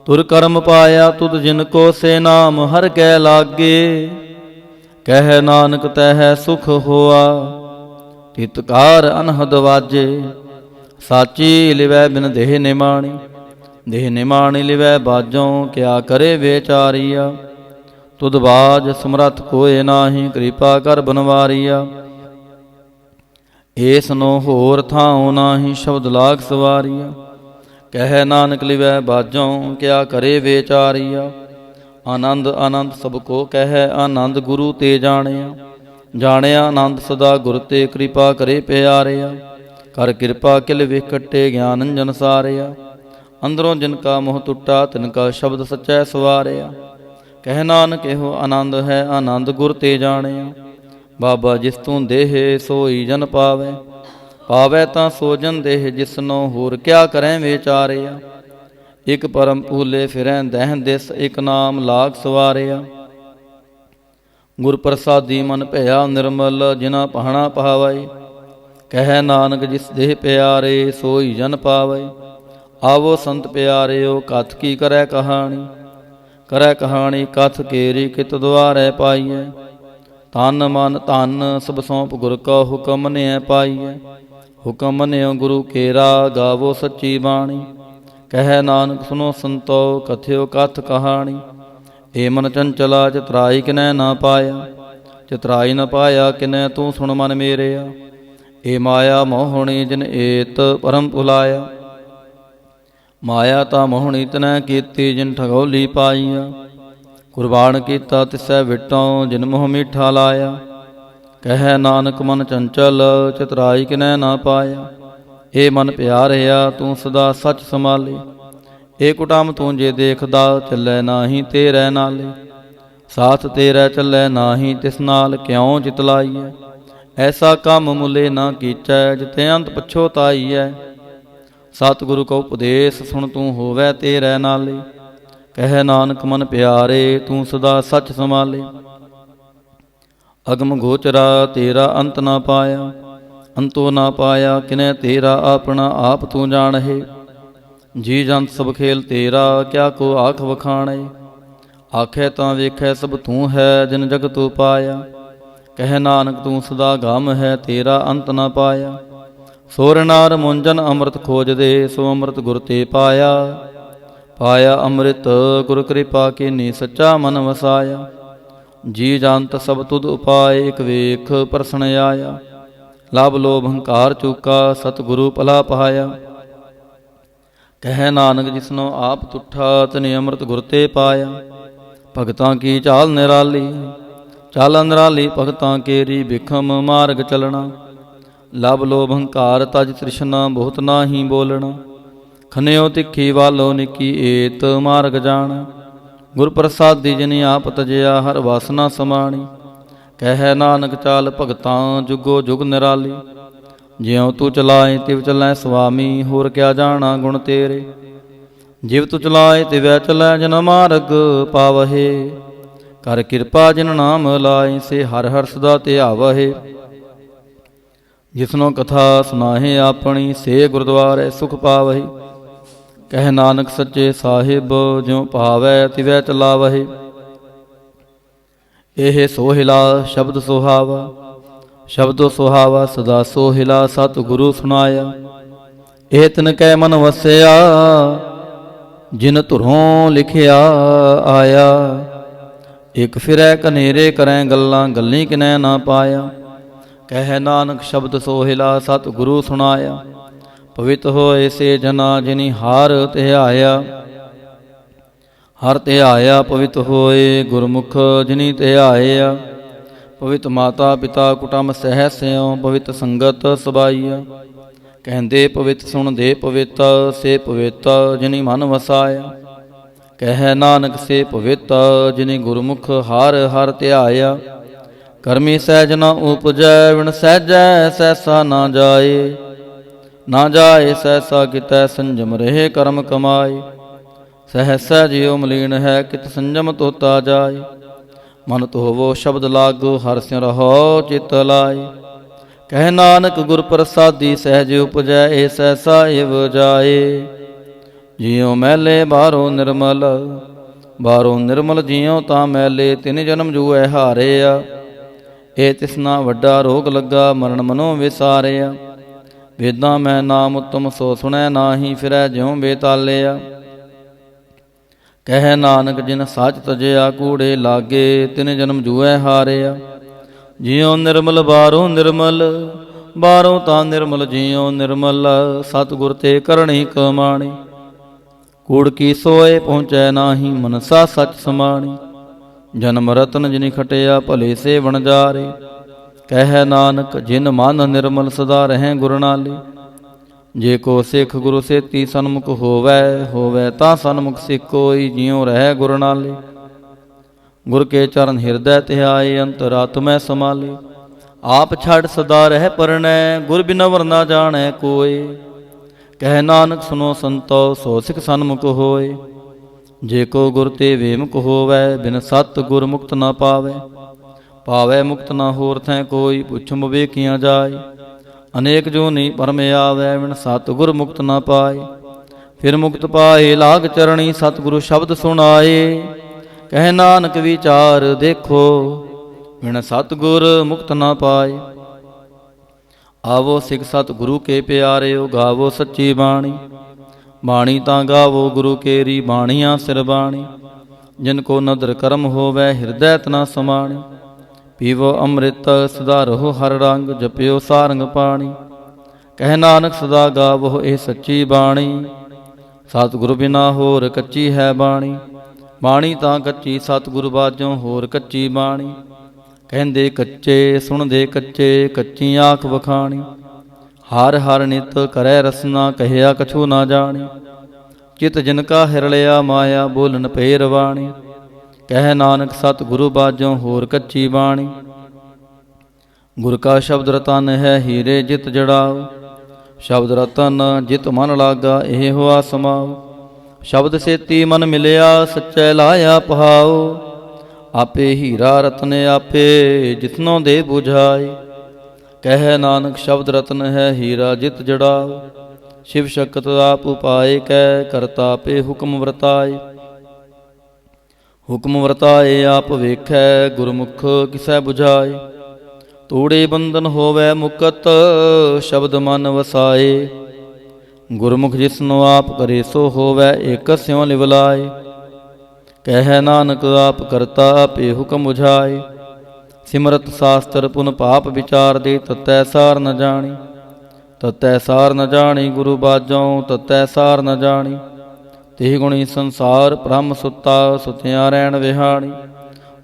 तुर कर्म पाया तुद जिनको, से नाम हर कै लागे। कह नानक तह सुख होआ, तितकार अनहद वाजे। साची लिवै बिन देह निमाणी, ਦੇਹ ਨਿਮਾਣੀ ਲਿਵੈ ਬਾਜੋਂ, ਕਿਆ ਕਰੇ ਵਿਚਾਰੀਆ। ਤੁਧ ਬਾਜ ਸਮਰੱਥ ਕੋਇ ਨਾਹੀ, ਕਿਰਪਾ ਕਰ ਬਨਵਾਰੀਆ। ਏਸਨੋ ਹੋਰ ਥਾਉ ਨਾਹੀ, ਸ਼ਬਦ ਲਾਗ ਸਵਾਰੀਆ। ਕਹਿ ਨਾਨਕ ਲਿਵੈ ਬਾਜੋਂ, ਕਿਆ ਕਰੇ ਵਿਚਾਰੀਆ। ਆਨੰਦ ਆਨੰਦ ਸਭ ਕੋ ਕਹਿ, ਆਨੰਦ ਗੁਰੂ ਤੇ ਜਾਣਿਆ। ਜਾਣਿਆ ਆਨੰਦ ਸਦਾ ਗੁਰ ਤੇ, ਕਿਰਪਾ ਕਰੇ ਪਿਆਰਿਆ। ਕਰ ਕਿਰਪਾ ਕਿਲ ਵੇਖ ਕੱਟੇ, ਗਿਆਨ ਅੰਜਨ ਸਾਰਿਆ। ਅੰਦਰੋਂ ਜਿਨ ਕਾ ਮੋਹ ਟੁੱਟਾ, ਤਿਨ ਕਾ ਸ਼ਬਦ ਸੱਚੈ ਸਵਾਰਿਆ। ਕਹਿ ਨਾਨਕ ਇਹੋ ਆਨੰਦ ਹੈ, ਆਨੰਦ ਗੁਰ ਤੇ ਜਾਣਿਆ। ਬਾਬਾ ਜਿਸ ਤੂੰ ਦੇਹ, ਸੋਈ ਜਨ ਪਾਵੈ। ਪਾਵੈ ਤਾਂ ਸੋ ਜਨ ਦੇਹ, ਜਿਸਨੋ ਹੋਰ ਕਿਆ ਕਰੈ ਵਿਚਾਰਿਆ। ਇਕ ਪਰਮ ਭੂਲੇ ਫਿਰੈ ਦਹਿ ਦਿਸ, ਇਕ ਨਾਮ ਲਾਗ ਸਵਾਰਿਆ। ਗੁਰ ਪ੍ਰਸਾਦੀ ਮਨ ਭਇਆ ਨਿਰਮਲ, ਜਿਨਾ ਪਹਣਾ ਪਾਵੈ। ਕਹਿ ਨਾਨਕ ਜਿਸ ਦੇਹ ਪਿਆਰੇ, ਸੋਈ ਜਨ ਪਾਵੈ। ਆਵੋ ਸੰਤ ਪਿਆਰਿਓ, ਕਥ ਕੀ ਕਰੈ ਕਹਾਣੀ। ਕਰੈ ਕਹਾਣੀ ਕਥ ਕੇਰੀ, ਕਿਤ ਦੁਆਰੈ ਪਾਈਐ। ਤਨ ਮਨ ਧਨ ਸਭ ਸੌਂਪ ਗੁਰ ਕਾ, ਹੁਕਮ ਮੰਨਿਐ ਪਾਈਐ। ਹੁਕਮ ਮੰਨਿਓ ਗੁਰੂ ਕੇਰਾ, ਗਾਵੋ ਸੱਚੀ ਬਾਣੀ। ਕਹਿ ਨਾਨਕ ਸੁਨੋ ਸੰਤੋ, ਕਥਿਓ ਕਥ ਕਹਾਣੀ। ਏ ਮਨ ਚੰਚਲਾ, ਚਤਰਾਈ ਕਿਨੈ ਨਾ ਪਾਇਆ। ਚਤਰਾਈ ਨ ਪਾਇਆ ਕਿਨੈ, ਤੂੰ ਸੁਣ ਮਨ ਮੇਰਿਆ। ਏ ਮਾਇਆ ਮੋਹਣੀ, ਜਿਨ ਏਤ ਪਰਮ ਭੁਲਾਇਆ। ਮਾਇਆ ਤਾਂ ਮੋਹਣੀ ਤਨੈ ਕੀਤੀ, ਜਿਨ ਠਗੌਲੀ ਪਾਈਆ। ਕੁਰਬਾਨ ਕੀਤਾ ਤਿਸੈ ਵਿਟੋਂ, ਜਿਨ ਮੋਹ ਮੀਠਾ ਲਾਇਆ। ਕਹਿ ਨਾਨਕ ਮਨ ਚੰਚਲ, ਚਤਰਾਈ ਕਿਨੈ ਨਾ ਪਾਇਆ। ਏ ਮਨ ਪਿਆਰਿਆ, ਤੂੰ ਸਦਾ ਸੱਚ ਸੰਭਾਲੇ। ਏ ਕੁਟਾਮ ਤੂੰ ਜੇ ਦੇਖਦਾ, ਚੱਲੈ ਨਾਹੀ ਤੇਰੇ ਨਾਲੇ। ਸਾਥ ਤੇਰਾ ਚੱਲੈ ਨਾਹੀ, ਤਿਸ ਨਾਲ ਕਿਉਂ ਚਿਤ ਲਾਈਐ। ਐਸਾ ਕੰਮ ਮੁਲੇ ਨਾ ਕੀਚੈ, ਜਿਤੇ ਅੰਤ ਪਛੋਤਾਈਐ। ਸਤਿਗੁਰੂ ਕੋ ਉਪਦੇਸ਼ ਸੁਣ, ਤੂੰ ਹੋਵੈ ਤੇਰੇ ਨਾਲੇ। ਕਹਿ ਨਾਨਕ ਮਨ ਪਿਆਰੇ, ਤੂੰ ਸਦਾ ਸੱਚ ਸੰਭਾਲੇ। ਅਗਮ ਗੋਚਰਾ ਤੇਰਾ ਅੰਤ ਨਾ ਪਾਇਆ। ਅੰਤੋ ਨਾ ਪਾਇਆ ਕਿਨੈ ਤੇਰਾ, ਆਪਣਾ ਆਪ ਤੂੰ ਜਾਣਹਿ। ਜੀ ਜੰਤ ਸਭ ਖੇਲ ਤੇਰਾ, ਕਿਆ ਕੋ ਆਖ ਵਖਾਣੇ। ਆਖੈ ਤਾਂ ਵੇਖੈ ਸਭ ਤੂੰ ਹੈ, ਜਿਨ ਜਗਤ ਉਪਾਇਆ। ਕਹਿ ਨਾਨਕ ਤੂੰ ਸਦਾ ਗਮ ਹੈ, ਤੇਰਾ ਅੰਤ ਨਾ ਪਾਇਆ। ਸੋਰ ਨਾਰ ਮੁੰਜਨ ਅੰਮ੍ਰਿਤ ਖੋਜਦੇ, ਸੋ ਅੰਮ੍ਰਿਤ ਗੁਰ ਤੇ ਪਾਇਆ। ਪਾਇਆ ਅੰਮ੍ਰਿਤ ਗੁਰ ਕਿਰਪਾ ਕੀਨੀ, ਸੱਚਾ ਮਨ ਵਸਾਇਆ। ਜੀ ਜੰਤ ਸਭ ਤੁਧ ਉਪਾਏ, ਇਕ ਵੇਖ ਪ੍ਰਸਣ ਆਇਆ। ਲਭ ਲੋਭ ਹੰਕਾਰ ਚੂਕਾ, ਸਤਿਗੁਰੂ ਭਲਾ ਪਾਇਆ। ਕਹਿ ਨਾਨਕ ਜਿਸਨੋ ਆਪ ਤੁਠਾ, ਤਿਨੇ ਅੰਮ੍ਰਿਤ ਗੁਰ ਤੇ ਪਾਇਆ। ਭਗਤਾਂ ਕੀ ਚਾਲ ਨਿਰਾਲੀ, ਚਾਲ ਨਿਰਾਲੀ ਭਗਤਾਂ ਕੇਰੀ। ਬਿਖਮ ਮਾਰਗ ਚਲਣਾ, ਲਭ ਲੋਭ ਹੰਕਾਰ ਤਜ ਤ੍ਰਿਸ਼ਨਾ, ਬਹੁਤ ਨਾਹੀ ਬੋਲਣਾ। ਖਨਿਓ ਤਿੱਖੀ ਵਾਲੋ ਨਿੱਕੀ, ਏਤ ਮਾਰਗ ਜਾਣ। ਗੁਰ ਪ੍ਰਸਾਦੀ ਜਿਨੀ ਆਪ ਤਜਿਆ, ਹਰ ਵਾਸਨਾ ਸਮਾਣੀ। ਕਹਿ ਨਾਨਕ ਚਾਲ ਭਗਤਾਂ, ਜੁਗੋ ਜੁਗ ਨਿਰਾਲੀ। ਜਿਉ ਤੂੰ ਚਲਾਏ ਤਿਵ ਚੱਲੈ ਸੁਆਮੀ, ਹੋਰ ਕਿਆ ਜਾਣਾ ਗੁਣ ਤੇਰੇ। ਜਿਵ ਤੂੰ ਚਲਾਏ ਤਿਵੈ ਚੱਲੈ, ਜਨ ਮਾਰਗ ਪਾਵਹਿ। ਕਰ ਕਿਰਪਾ ਜਿਨ ਨਾਮ ਲਾਏ, ਸੇ ਹਰ ਹਰ ਸਦਾ ਧਿਆਵਹਿ। ਜਿਸਨੋ ਕਥਾ ਸੁਨਾਹੇ ਆਪਣੀ, ਸੇ ਗੁਰਦੁਆਰੇ ਸੁਖ ਪਾਵਹਿ। ਕਹਿ ਨਾਨਕ ਸੱਚੇ ਸਾਹਿਬ, ਜਿਉ ਭਾਵੈ ਤਿਵੈ ਚਲਾਵਹਿ। ਇਹ ਸੋਹਿਲਾ ਸ਼ਬਦ ਸੁਹਾਵਾ, ਸ਼ਬਦੋ ਸੁਹਾਵਾ ਸਦਾ ਸੋਹਿਲਾ। ਸਤਿਗੁਰੂ ਸੁਨਾਇਆ, ਇਹ ਤਿਨ ਕੈ ਮਨ ਵਸਿਆ, ਜਿਨ ਧੁਰੋਂ ਲਿਖਿਆ ਆਇਆ। ਇਕ ਫਿਰੈ ਕਨੇਰੇ ਕਰੈ ਗੱਲਾਂ, ਗੱਲੀ ਕਿਨੈ ਨਾ ਪਾਇਆ। ਕਹਿ ਨਾਨਕ ਸ਼ਬਦ ਸੋਹਿਲਾ, ਸਤਿਗੁਰੂ ਸੁਨਾਇਆ। ਪਵਿੱਤ ਹੋਏ ਸੇ ਜਨਾ, ਜਿਨੀ ਹਾਰ ਧਿਆਇਆ। ਹਰ ਧਿਆਇਆ ਪਵਿੱਤ ਹੋਏ, ਗੁਰਮੁਖ ਜਿਨੀ ਧਿਆਇਆ। ਪਵਿੱਤ ਮਾਤਾ ਪਿਤਾ ਕੁਟੰਬ ਸਹਿ ਸਿਉ, ਪਵਿੱਤ ਸੰਗਤ ਸਬਾਈਆ। ਕਹਿੰਦੇ ਪਵਿੱਤ ਸੁਣਦੇ ਪਵਿੱਤ, ਸੇ ਪਵਿੱਤ ਜਿਨੀ ਮਨ ਵਸਾਇਆ। ਕਹਿ ਨਾਨਕ ਸੇ ਪਵਿੱਤ, ਜਿਨੀ ਗੁਰਮੁਖ ਹਰ ਹਰ ਧਿਆਇਆ। ਕਰਮੀ ਸਹਿਜ ਨ ਉਪਜੈ, ਵਿਣ ਸਹਿਜੈ ਸਹਿਸਾ ਨਾ ਜਾਏ। ਨਾ ਜਾਏ ਸਹਿਸਾ ਕਿਤੈ, ਸੰਜਮ ਰਹੇ ਕਰਮ ਕਮਾਏ। ਸਹਿਸਾ ਜਿਉ ਮਲੀਨ ਹੈ, ਕਿਤ ਸੰਜਮ ਤੋਤਾ ਜਾਏ। ਮਨ ਧੋਵੋ ਸ਼ਬਦ ਲਾਗੋ, ਹਰਿ ਸਿਉ ਰਹੋ ਚਿਤ ਲਾਏ। ਕਹਿ ਨਾਨਕ ਗੁਰ ਪ੍ਰਸਾਦੀ, ਸਹਿਜ ਉਪਜੈ ਏ ਸਹਿਸਾ ਇਵ ਜਾਏ। ਜਿਉ ਮੈਲੇ ਬਾਹਰੋਂ ਨਿਰਮਲ, ਬਾਹਰੋਂ ਨਿਰਮਲ ਜਿਉ ਤਾਂ ਮੈਲੇ। ਤਿਨ ਜਨਮ ਜੂਐ ਹਾਰਿਆ, ਇਹ ਤਿਸਨਾ ਵੱਡਾ ਰੋਗ ਲੱਗਾ। ਮਰਨ ਮਨੋਂ ਵਿਸਾਰਿਆ, ਵੇਦਾਂ ਮੈਂ ਨਾਮ ਉਤਮ, ਸੋ ਸੁਣੈ ਨਾਹੀ। ਫਿਰੈ ਜਿਉ ਬੇਤਾਲਿਆ, ਕਹਿ ਨਾਨਕ ਜਿਨ ਸੱਚ ਤਜਿਆ ਕੂੜੇ ਲਾਗੇ, ਤਿਨ ਜਨਮ ਜੂਐ ਹਾਰਿਆ। ਜਿਉ ਨਿਰਮਲ ਬਾਹਰੋਂ ਨਿਰਮਲ, ਬਾਹਰੋਂ ਤਾਂ ਨਿਰਮਲ ਜਿਉ ਨਿਰਮਲ, ਸਤਿਗੁਰ ਤੇ ਕਰਣੀ ਕਮਾਣੀ। ਕੂੜ ਕੀ ਸੋਏ ਪਹੁੰਚੈ ਨਾਹੀ, ਮਨਸਾ ਸੱਚ ਸਮਾਣੀ। ਜਨਮ ਰਤਨ ਜਿਨਿ ਖਟਿਆ, ਭਲੇ ਸੇ ਵਣਜਾਰੇ। ਕਹਿ ਨਾਨਕ ਜਿਨ ਮਨ ਨਿਰਮਲ, ਸਦਾ ਰਹੈ ਗੁਰ ਨਾਲੇ। ਜੇ ਕੋ ਸਿੱਖ ਗੁਰੂ ਸੇਤੀ ਸਨਮੁਖ ਹੋਵੈ, ਹੋਵੈ ਤਾਂ ਸਨਮੁਖ ਸਿੱਖ ਕੋਈ, ਜਿਉ ਰਹਿ ਗੁਰ ਨਾਲੇ। ਗੁਰ ਕੇ ਚਰਨ ਹਿਰਦੈ ਧਿਆਏ, ਅੰਤਰਾਤਮੈ ਸਮਾਲੇ। ਆਪ ਛੱਡ ਸਦਾ ਰਹਿ ਪਰਣੈ, ਗੁਰ ਬਿਨਾ ਵਰ ਨਾ ਜਾਣੈ ਕੋਇ। ਕਹਿ ਨਾਨਕ ਸੁਨੋ ਸੰਤੋ, ਸੋ ਸਿੱਖ ਸਨਮੁਖ ਹੋਏ। ਜੇ ਕੋ ਗੁਰ ਤੇ ਵੇਮੁਖ ਹੋਵੈ, ਬਿਨ ਸਤ ਗੁਰ ਮੁਕਤ ਨਾ ਪਾਵੈ। ਪਾਵੈ ਮੁਕਤ ਨਾ ਹੋਰ ਥੈ ਕੋਈ, ਪੁੱਛਮ ਵੇਖੀਆਂ ਜਾਏ। ਅਨੇਕ ਜੋਨੀ ਪਰਮ ਆਵੈ, ਬਿਨ ਸਤ ਗੁਰ ਮੁਕਤ ਨਾ ਪਾਏ। ਫਿਰ ਮੁਕਤ ਪਾਏ ਲਾਗ ਚਰਣੀ, ਸਤਿਗੁਰੂ ਸ਼ਬਦ ਸੁਣਾਏ। ਕਹਿ ਨਾਨਕ ਵਿਚਾਰ ਦੇਖੋ, ਬਿਨ ਸਤਿਗੁਰ ਮੁਕਤ ਨਾ ਪਾਏ। ਆਵੋ ਸਿੱਖ ਸਤਿਗੁਰੂ ਕੇ ਪਿਆਰਿਓ, ਗਾਵੋ ਸੱਚੀ ਬਾਣੀ। ਬਾਣੀ ਤਾਂ ਗਾਵੋ ਗੁਰੂ ਕੇਰੀ, ਬਾਣੀਆਂ ਸਿਰ ਬਾਣੀ। ਜਿਨ ਕੋ ਨਦਰ ਕਰਮ ਹੋਵੈ, ਹਿਰਦੈ ਤਨਾ ਸਮਾਣੀ। ਪੀਵੋ ਅੰਮ੍ਰਿਤ ਸਦਾ ਰਹੋ ਹਰ ਰੰਗ, ਜਪਿਓ ਸਾਰੰਗ ਪਾਣੀ। ਕਹਿ ਨਾਨਕ ਸਦਾ ਗਾਵੋ ਇਹ ਸੱਚੀ ਬਾਣੀ, ਸਤਿਗੁਰੂ ਬਿਨਾ ਹੋਰ ਕੱਚੀ ਹੈ ਬਾਣੀ। ਬਾਣੀ ਤਾਂ ਕੱਚੀ ਸਤਿਗੁਰੂ ਬਾਝੋਂ, ਹੋਰ ਕੱਚੀ ਬਾਣੀ। ਕਹਿੰਦੇ ਕੱਚੇ ਸੁਣਦੇ ਕੱਚੇ, ਕੱਚੀ ਆਖ ਵਖਾਣੀ। ਹਰ ਹਰ ਨਿਤ ਕਰੈ ਰਸਨਾ, ਕਹਿਆ ਕਛੂ ਨਾ ਜਾਣੀ। ਚਿਤ ਜਿਨ ਕਾ ਹਿਰਲਿਆ ਮਾਇਆ, ਬੋਲਨ ਪੇ ਰਵਾਣੀ। ਕਹਿ ਨਾਨਕ ਸਤਿਗੁਰੂ ਬਾਝੋਂ, ਹੋਰ ਕੱਚੀ ਬਾਣੀ। ਗੁਰ ਕਾ ਸ਼ਬਦ ਰਤਨ ਹੈ, ਹੀਰੇ ਜਿਤ ਜੜਾਓ। ਸ਼ਬਦ ਰਤਨ ਜਿਤ ਮਨ ਲਾਗਾ, ਇਹ ਹੋਆ ਸਮਾਓ। ਸ਼ਬਦ ਸੇਤੀ ਮਨ ਮਿਲਿਆ, ਸੱਚੈ ਲਾਇਆ ਪਹਾਓ। ਆਪੇ ਹੀਰਾ ਰਤਨ ਆਪੇ, ਜਿਤਨੋਂ ਦੇ ਬੁਝਾਏ। ਕਹਿ ਨਾਨਕ ਸ਼ਬਦ ਰਤਨ ਹੈ, ਹੀਰਾ ਜਿਤ ਜੜਾਓ। ਸ਼ਿਵ ਸ਼ਕਤ ਆਪ ਉਪਾਏ, ਕਹਿ ਕਰਤਾ ਆਪੇ ਹੁਕਮ ਵਰਤਾਏ। ਹੁਕਮ ਵਰਤਾਏ ਆਪ ਵੇਖੈ, ਗੁਰਮੁਖ ਕਿਸੈ ਬੁਝਾਏ। ਤੂੜੇ ਬੰਧਨ ਹੋਵੈ ਮੁਕਤ, ਸ਼ਬਦ ਮਨ ਵਸਾਏ। ਗੁਰਮੁਖ ਜਿਸਨੂੰ ਆਪ ਕਰੇ, ਸੋ ਹੋਵੈ ਏਕ ਸਿਉ ਲਿਵਲਾਏ। ਕਹਿ ਨਾਨਕ ਆਪ ਕਰਤਾ, ਆਪੇ ਹੁਕਮ ਬੁਝਾਏ। ਸਿਮਰਤ ਸਾਸਤਰ ਪੁਨ ਪਾਪ ਵਿਚਾਰ ਦੇ, ਤਤੈ ਸਾਰ ਨ ਜਾਣੀ। ਤਤੈ ਸਾਰ ਨ ਜਾਣੀ ਗੁਰੂ ਬਾਝੋਂ, ਤਤੈ ਸਾਰ ਨ ਜਾਣੀ। ਤੇ ਗੁਣੀ ਸੰਸਾਰ ਬ੍ਰਹਮ ਸੁੱਤਾ, ਸੁਤਿਆ ਰਹਿਣ ਵਿਹਾਣੀ।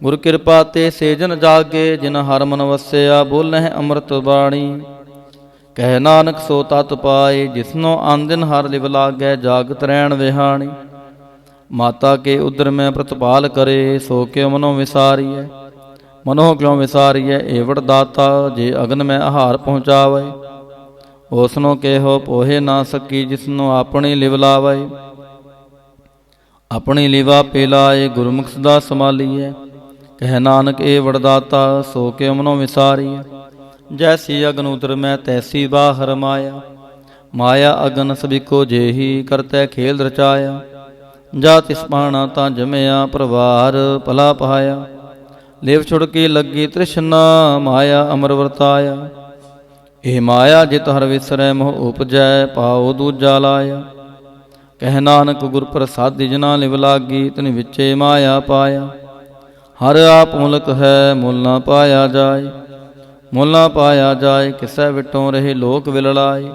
ਗੁਰ ਕਿਰਪਾ ਤੇ ਸੇ ਜਨ ਜਾਗੇ, ਜਿਨ ਹਰ ਮਨ ਵਸਿਆ, ਬੋਲਹਿ ਅੰਮ੍ਰਿਤ ਬਾਣੀ। ਕਹਿ ਨਾਨਕ ਸੋ ਤਤ ਪਾਏ, ਜਿਸਨੋ ਆਨਦਿਨ ਹਰ ਲਿਵ ਲਾਗੈ, ਜਾਗਤ ਰਹਿਣ ਵਿਹਾਣੀ। ਮਾਤਾ ਕੇ ਉਦਰ ਮੈਂ ਪ੍ਰਤਪਾਲ ਕਰੇ, ਸੋ ਕਿਉ ਮਨੋ ਵਿਸਾਰੀਐ। ਮਨੋ ਕਿਉ ਵਿਸਾਰੀਐ, ਏਵੜ ਦਾਤਾ, ਜੇ ਅਗਨ ਮੈਂ ਆਹਾਰ ਪਹੁੰਚਾਵੇ। ਉਸਨੋ ਕੇਹੋ ਪੋਹੇ ਨਾ ਸਕੀ, ਜਿਸਨੋ ਆਪਣੀ ਲਿਵ ਲਾਵੇ। ਆਪਣੀ ਲਿਵਾ ਪੇ ਲਾਏ, ਗੁਰਮੁਖ ਸਦਾ ਸੰਭਾਲੀਐ। ਕਹਿ ਨਾਨਕ ਏ ਵਰਦਾਤਾ, ਸੋ ਕਿਉ ਮਨੋ ਵਿਸਾਰੀਐ। ਜੈਸੀ ਅਗਨ ਉਦਰ ਮੈਂ, ਤੈਸੀ ਬਾਹਰ ਮਾਇਆ। ਮਾਇਆ ਅਗਨ ਸਭਿਕੋ ਜੇਹੀ, ਕਰਤੈ ਖੇਲ ਰਚਾਇਆ। ਜਾ ਤਿਸ ਪਾਣਾ ਤਾਂ ਜਮਿਆ, ਪਰਵਾਰ ਭਲਾ ਪਾਇਆ। ਲੇਵ ਛੁੜ ਕੇ ਲੱਗੀ ਤ੍ਰਿਸ਼ਨਾ, ਮਾਇਆ ਅਮਰ ਵਰਤਾਇਆ। ਇਹ ਮਾਇਆ ਜਿਤ ਹਰ ਵਿਸਰੈ, ਮੋਹ ਉਪਜੈ, ਪਾਉ ਦੂਜਾ ਲਾਇਆ। ਕਹਿ ਨਾਨਕ ਗੁਰ ਪ੍ਰਸਾਦਿ ਜਿਨਾ ਲਿਵ ਲਾਗੀ, ਤਿਨ ਵਿਚੇ ਮਾਇਆ ਪਾਇਆ। ਹਰ ਆਪ ਮੁਲਕ ਹੈ, ਮੁੱਲ ਨਾ ਪਾਇਆ ਜਾਏ। ਮੁੱਲ ਨਾ ਪਾਇਆ ਜਾਏ, ਕਿਸੈ ਵਿਟੋਂ ਰਹੇ ਲੋਕ ਵਿਲਲਾਏ।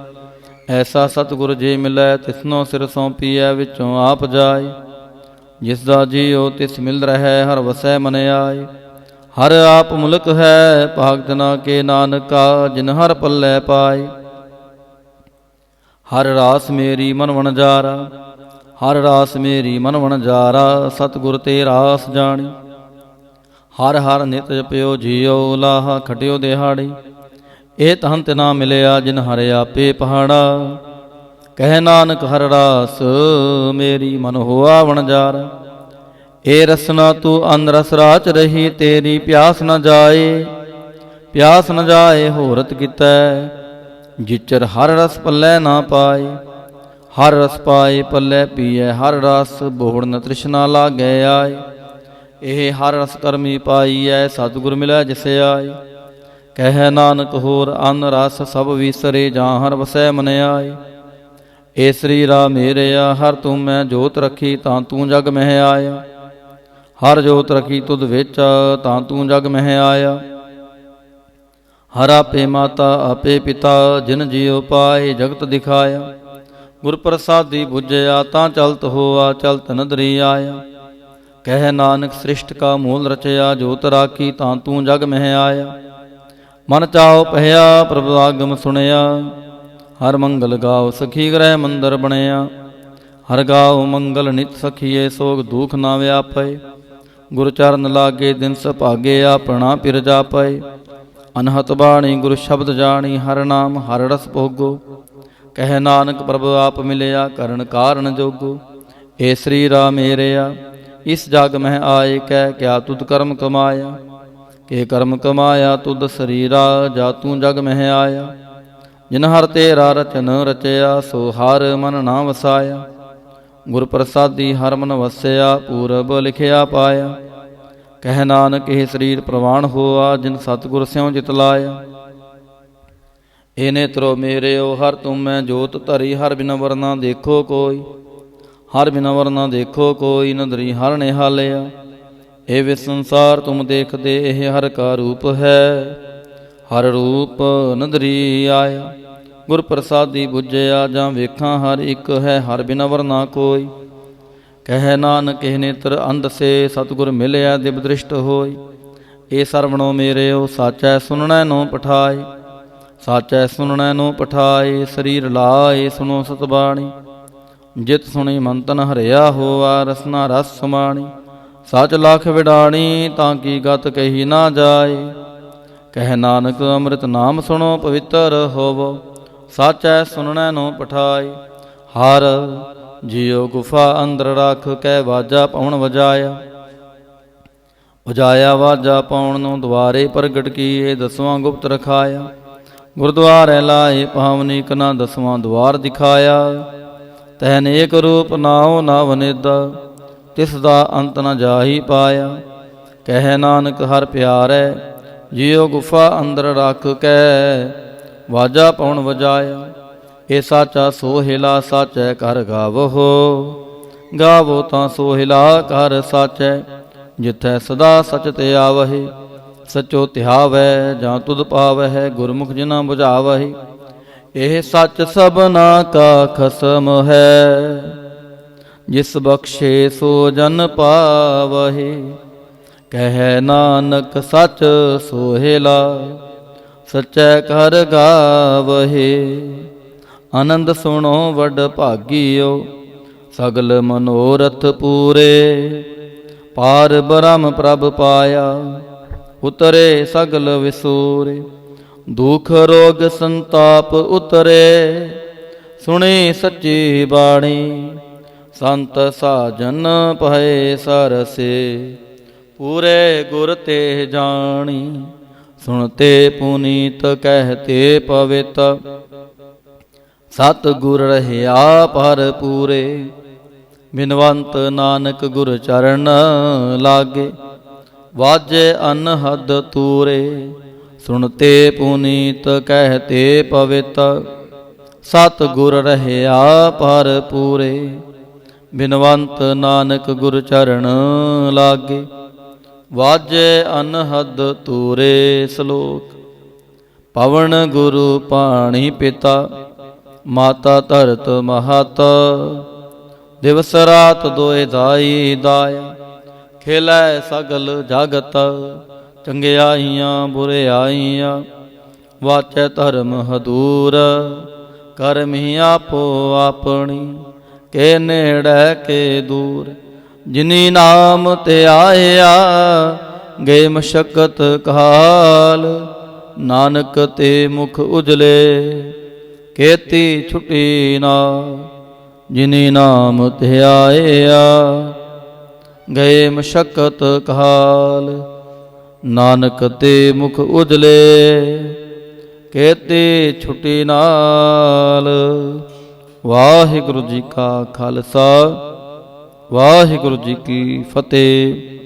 ਐਸਾ ਸਤਿਗੁਰ ਜੇ ਮਿਲੈ, ਤਿਸਨੋ ਸਿਰ ਸੌਂਪੀਐ, ਵਿੱਚੋਂ ਆਪ ਜਾਏ। ਜਿਸ ਦਾ ਜੀਉ ਤਿਸ ਮਿਲ ਰਹਿ, ਹਰ ਵਸੈ ਮਨ ਆਏ। ਹਰ ਆਪ ਮੁਲਕ ਹੈ, ਭਾਗ ਜਨਾ ਕੇ ਨਾਨਕਾ, ਜਿਨ ਹਰ ਪੱਲੇ ਪਾਏ। ਹਰ ਰਾਸ ਮੇਰੀ ਮਨ ਵਣਜਾਰਾ, ਹਰ ਰਾਸ ਮੇਰੀ ਮਨ ਵਣਜਾਰਾ। ਸਤਿਗੁਰ ਤੇ ਰਾਸ ਜਾਣੀ। ਹਰ ਹਰ ਨਿਤ ਜਪਿਓ ਜੀਉ, ਲਾਹਾ ਖਟਿਓ ਦਿਹਾੜੀ। ਇਹ ਤਹਨ ਤਿਨਾ ਮਿਲਿਆ, ਜਿਨ ਹਰ ਆਪੇ ਪਹਾੜਾ। ਕਹਿ ਨਾਨਕ ਹਰ ਰਾਸ ਮੇਰੀ ਮਨ ਹੋਆ ਵਣਜਾਰਾ। ਏ ਰਸਨਾ ਤੂੰ ਅਨ ਰਸ ਰਾਚ ਰਹੀ, ਤੇਰੀ ਪਿਆਸ ਨ ਜਾਏ। ਪਿਆਸ ਨ ਜਾਏ ਹੋਰਤ ਕੀਤੈ, ਜਿਚਰ ਹਰ ਰਸ ਪੱਲੇ ਨਾ ਪਾਏ। ਹਰ ਰਸ ਪਾਏ ਪੱਲੇ ਪੀਐ ਹਰ ਰਸ, ਬੋੜ ਨ ਤ੍ਰਿਸ਼ਨਾ ਲਾਗੈ ਆਏ। ਇਹ ਹਰ ਰਸ ਕਰਮੀ ਪਾਈਐ, ਸਤਿਗੁਰ ਮਿਲੈ ਜਿਸ ਆਏ। ਕਹਿ ਨਾਨਕ ਹੋਰ ਅਨ ਰਸ ਸਭ ਵਿਸਰੇ, ਜਾਂ ਹਰ ਵਸੈ ਮਨ ਆਏ। ਏ ਸ੍ਰੀ ਰਾਮ ਮੇਰਿਆ, ਹਰ ਤੂੰ ਮੈਂ ਜੋਤ ਰਖੀ ਤਾਂ ਤੂੰ ਜਗ ਮਹਿ ਆਇਆ। ਹਰ ਜੋਤ ਰਖੀ ਤੁਧ ਵਿੱਚ ਤਾਂ ਤੂੰ ਜਗ ਮਹਿ ਆਇਆ। ਹਰ ਆਪੇ ਮਾਤਾ ਆਪੇ ਪਿਤਾ, ਜਿਨ ਜੀਉ ਪਾਏ ਜਗਤ ਦਿਖਾਇਆ। ਗੁਰ ਪ੍ਰਸਾਦੀ ਬੁਝਿਆ ਤਾਂ ਚਲਤ ਹੋਆ, ਚਲਤ ਨਦਰੀ ਆਇਆ। ਕਹਿ ਨਾਨਕ ਸ੍ਰਿਸ਼ਟ ਕਾ ਮੂਲ ਰਚਿਆ, ਜੋਤ ਰਾਖੀ ਤਾਂ ਤੂੰ ਜਗ ਮਹਿ ਆਇਆ। ਮਨ ਚਾਉ ਪਹਿਆ ਪ੍ਰਭ ਆਗਮ ਸੁਣਿਆ, ਹਰ ਮੰਗਲ ਗਾਓ ਸਖੀ ਗ੍ਰਹਿ ਮੰਦਰ ਬਣਿਆ। ਹਰ ਗਾਓ ਮੰਗਲ ਨਿਤ ਸਖੀਏ, ਸੋਗ ਦੁਖ ਨਾ ਵਿਆਪੈ। ਗੁਰ ਚਰਨ ਲਾਗੇ ਦਿਨ ਸੁਭਾਗੇ, ਆਪਣਾ ਪਿਰ ਜਾਪੈ। ਅਨਹਤ ਬਾਣੀ ਗੁਰ ਸ਼ਬਦ ਜਾਣੀ, ਹਰ ਨਾਮ ਹਰ ਰਸ ਭੋਗੋ। ਕਹਿ ਨਾਨਕ ਪ੍ਰਭ ਆਪ ਮਿਲਿਆ, ਕਰਨ ਕਾਰਨ ਜੋਗੋ। ਏ ਸ੍ਰੀ ਰਾਮ ਮੇਰਿਆ, ਇਸ ਜਗ ਮਹਿ ਆਏ, ਕਹਿ ਕਿਆ ਤੁਧ ਕਰਮ ਕਮਾਇਆ। ਕੇ ਕਰਮ ਕਮਾਇਆ ਤੁਧ ਸਰੀਰਾ, ਜਾ ਤੂੰ ਜਗ ਮਹਿ ਆਇਆ। ਜਿਨ ਹਰ ਤੇਰਾ ਰਚਨ ਰਚਿਆ, ਸੋ ਹਰ ਮਨ ਨਾ ਵਸਾਇਆ। ਗੁਰ ਪ੍ਰਸਾਦੀ ਹਰ ਮਨ ਵਸਿਆ, ਪੂਰਬ ਲਿਖਿਆ ਪਾਇਆ। ਕਹਿ ਨਾਨਕ ਇਹ ਸਰੀਰ ਪ੍ਰਵਾਨ ਹੋਆ, ਜਿਨ ਸਤਿਗੁਰ ਸਿਉ ਜਿਤ ਲਾਇਆ। ਏ ਨੇਤਰੋ ਮੇਰਿਓ, ਹਰ ਤੁਮ ਮੈਂ ਜੋਤ ਧਰੀ, ਹਰ ਬਿਨ ਵਰਨਾ ਦੇਖੋ ਕੋਈ। ਹਰ ਬਿਨ ਵਰਨਾ ਦੇਖੋ ਕੋਈ, ਨਦਰੀ ਹਰ ਨਿਹਾਲਿਆ। ਇਹ ਵਿਸ ਸੰਸਾਰ ਤੁਮ ਦੇਖਦੇ, ਇਹ ਹਰ ਕਾ ਰੂਪ ਹੈ। ਹਰ ਰੂਪ ਨਦਰੀ ਆਇਆ। ਗੁਰ ਪ੍ਰਸਾਦੀ ਬੁਝਿਆ, ਜਾਂ ਵੇਖਾਂ ਹਰ ਇੱਕ ਹੈ, ਹਰ ਬਿਨ ਵਰਨਾ ਕੋਈ। ਕਹਿ ਨਾਨਕ ਇਹ ਨੇਤਰ ਅੰਧ ਸੇ, ਸਤਿਗੁਰ ਮਿਲਿਆ ਦਿਵ ਦ੍ਰਿਸ਼ਟ ਹੋਈ। ਇਹ ਸਰਵਣੋ ਮੇਰਿਓ, ਸਾਚੈ ਸੁਣਨੈ ਨੋ ਪਠਾਏ। ਸਾਚੈ ਸੁਣਨੈ ਨੋ ਪਠਾਏ, ਸਰੀਰ ਲਾਏ ਸੁਣੋ ਸਤਬਾਣੀ। ਜਿਤ ਸੁਣੀ ਮਨ ਤਨ ਹਰਿਆ ਹੋਆ, ਰਸਨਾ ਰਸ ਸਮਾਣੀ। ਸਚ ਲਖ ਵਿਡਾਣੀ, ਤਾਂ ਕੀ ਗਤ ਕਹੀ ਨਾ ਜਾਏ। ਕਹਿ ਨਾਨਕ ਅੰਮ੍ਰਿਤ ਨਾਮ ਸੁਣੋ ਪਵਿੱਤਰ ਹੋਵੋ। ਸਾਚੈ ਸੁਣਨੈ ਨੋ ਪਠਾਏ। ਹਰ ਜੀਉ ਗੁਫਾ ਅੰਦਰ ਰੱਖ ਕੇ, ਵਾਜਾ ਪਉਣ ਵਜਾਇਆ। ਵਜਾਇਆ ਵਾਜਾ ਪਾਉਣ ਨੂੰ, ਦੁਆਰੇ ਪ੍ਰਗਟ ਕੀਏ, ਦਸਵਾਂ ਗੁਪਤ ਰਖਾਇਆ। ਗੁਰਦੁਆਰੇ ਲਾਏ ਪਾਵਨੀ ਕਨਾ, ਦਸਵਾਂ ਦੁਆਰ ਦਿਖਾਇਆ। ਤੈ ਨੇਕ ਰੂਪ ਨਾਉ ਨਵ ਨਿਦ, ਤਿਸ ਦਾ ਅੰਤ ਨ ਜਾਹੀ ਪਾਇਆ। ਕਹਿ ਨਾਨਕ ਹਰ ਪਿਆਰੈ, ਜੀਉ ਗੁਫਾ ਅੰਦਰ ਰੱਖ ਕੇ, ਵਾਜਾ ਪਉਣ ਵਜਾਇਆ। ਇਹ ਸਾਚਾ ਸੋਹਿਲਾ, ਸਾਚੈ ਕਰ ਗਾਵੋ। ਗਾਵੋ ਤਾਂ ਸੋਹਿਲਾ ਕਰ ਸਾਚੈ, ਜਿਥੈ ਸਦਾ ਸਚ ਤੇ ਆਵਹਿ। ਸਚੋ ਧਿਆਵੈ ਜਾਂ ਤੁਧ ਪਾਵਹਿ, ਗੁਰਮੁਖ ਜਿਨਾ ਬੁਝਾਵਹਿ। ਇਹ ਸੱਚ ਸਭਨਾ ਕਾ ਖਸਮ ਹੈ, ਜਿਸ ਬਖਸ਼ੇ ਸੋ ਜਨ ਪਾਵਹਿ। ਕਹਿ ਨਾਨਕ ਸਚ ਸੋਹਿਲਾ, ਸਚੈ ਕਰ ਗਾਵਹਿ। ਆਨੰਦ ਸੁਣੋ ਵਡ ਭਾਗੀਓ, ਸਗਲ ਮਨੋਰਥ ਪੂਰੇ। ਪਾਰ ਬ੍ਰਹਮ ਪ੍ਰਭ ਪਾਇਆ, ਉਤਰੇ ਸਗਲ ਵਿਸੂਰੇ। ਦੁਖ ਰੋਗ ਸੰਤਾਪ ਉਤਰੇ, ਸੁਣੀ ਸੱਚੀ ਬਾਣੀ। ਸੰਤ ਸਾਜਨ ਭਏ ਸਰਸੇ, ਪੂਰੇ ਗੁਰ ਤੇ ਜਾਣੀ। ਸੁਣਤੇ ਪੁਨੀਤ ਕਹਿਤੇ ਪਵਿੱਤ, ਸਤ ਗੁਰ ਰਹਿਆ ਪਰ ਪੂਰੇ। ਬਿਨਵੰਤ ਨਾਨਕ ਗੁਰ ਚਰਨ ਲਾਗੇ, ਵਾਜੇ ਅਨਹਦ ਤੂਰੇ। ਸੁਣਤੇ ਪੁਨੀਤ ਕਹਿਤੇ ਪਵਿੱਤ, ਸਤ ਗੁਰ ਰਹਿਆ ਪਰ ਪੂਰੇ। ਬਿਨਵੰਤ ਨਾਨਕ ਗੁਰ ਚਰਨ ਲਾਗੇ, ਵਾਜੇ ਅਨਹਦ ਤੂਰੇ। ਸ਼ਲੋਕ। ਪਵਨ ਗੁਰੂ ਪਾਣੀ ਪਿਤਾ, ਮਾਤਾ ਧਰਤ ਮਹਤ। ਦਿਵਸ ਰਾਤ ਦੋਇ ਦਾਈ ਦਾਇਆ, ਖੇਲੈ ਸਗਲ ਜਗਤ। ਚੰਗਿਆਈਆਂ ਬੁਰਿਆਈਆਂ, ਵਾਚੈ ਧਰਮ ਹਦੂਰ। ਕਰਮੀ ਆਪੋ ਆਪਣੀ, ਕੇ ਨੇੜੇ ਕੇ ਦੂਰ। ਜਿਨੀ ਨਾਮ ਤੇ ਆਇਆ, ਗਏ ਮਸ਼ਕਤ ਕਾਲ। ਨਾਨਕ ਤੇ ਮੁਖ ਉਜਲੇ, ਕੇਤੀ ਛੁਟੀ ਨਾ। ਜਿਨੀ ਨਾਮ ਤੇ ਆਇਆ, ਗਏ ਮਸ਼ਕਤ ਕਾਲ। ਨਾਨਕ ਤੇ ਮੁਖ ਉਜਲੇ, ਕੇਤੀ ਛੁਟੀ ਨਾਲ। ਵਾਹਿਗੁਰੂ ਜੀ ਕਾ ਖਾਲਸਾ, ਵਾਹਿਗੁਰੂ ਜੀ ਕੀ ਫਤਿਹ।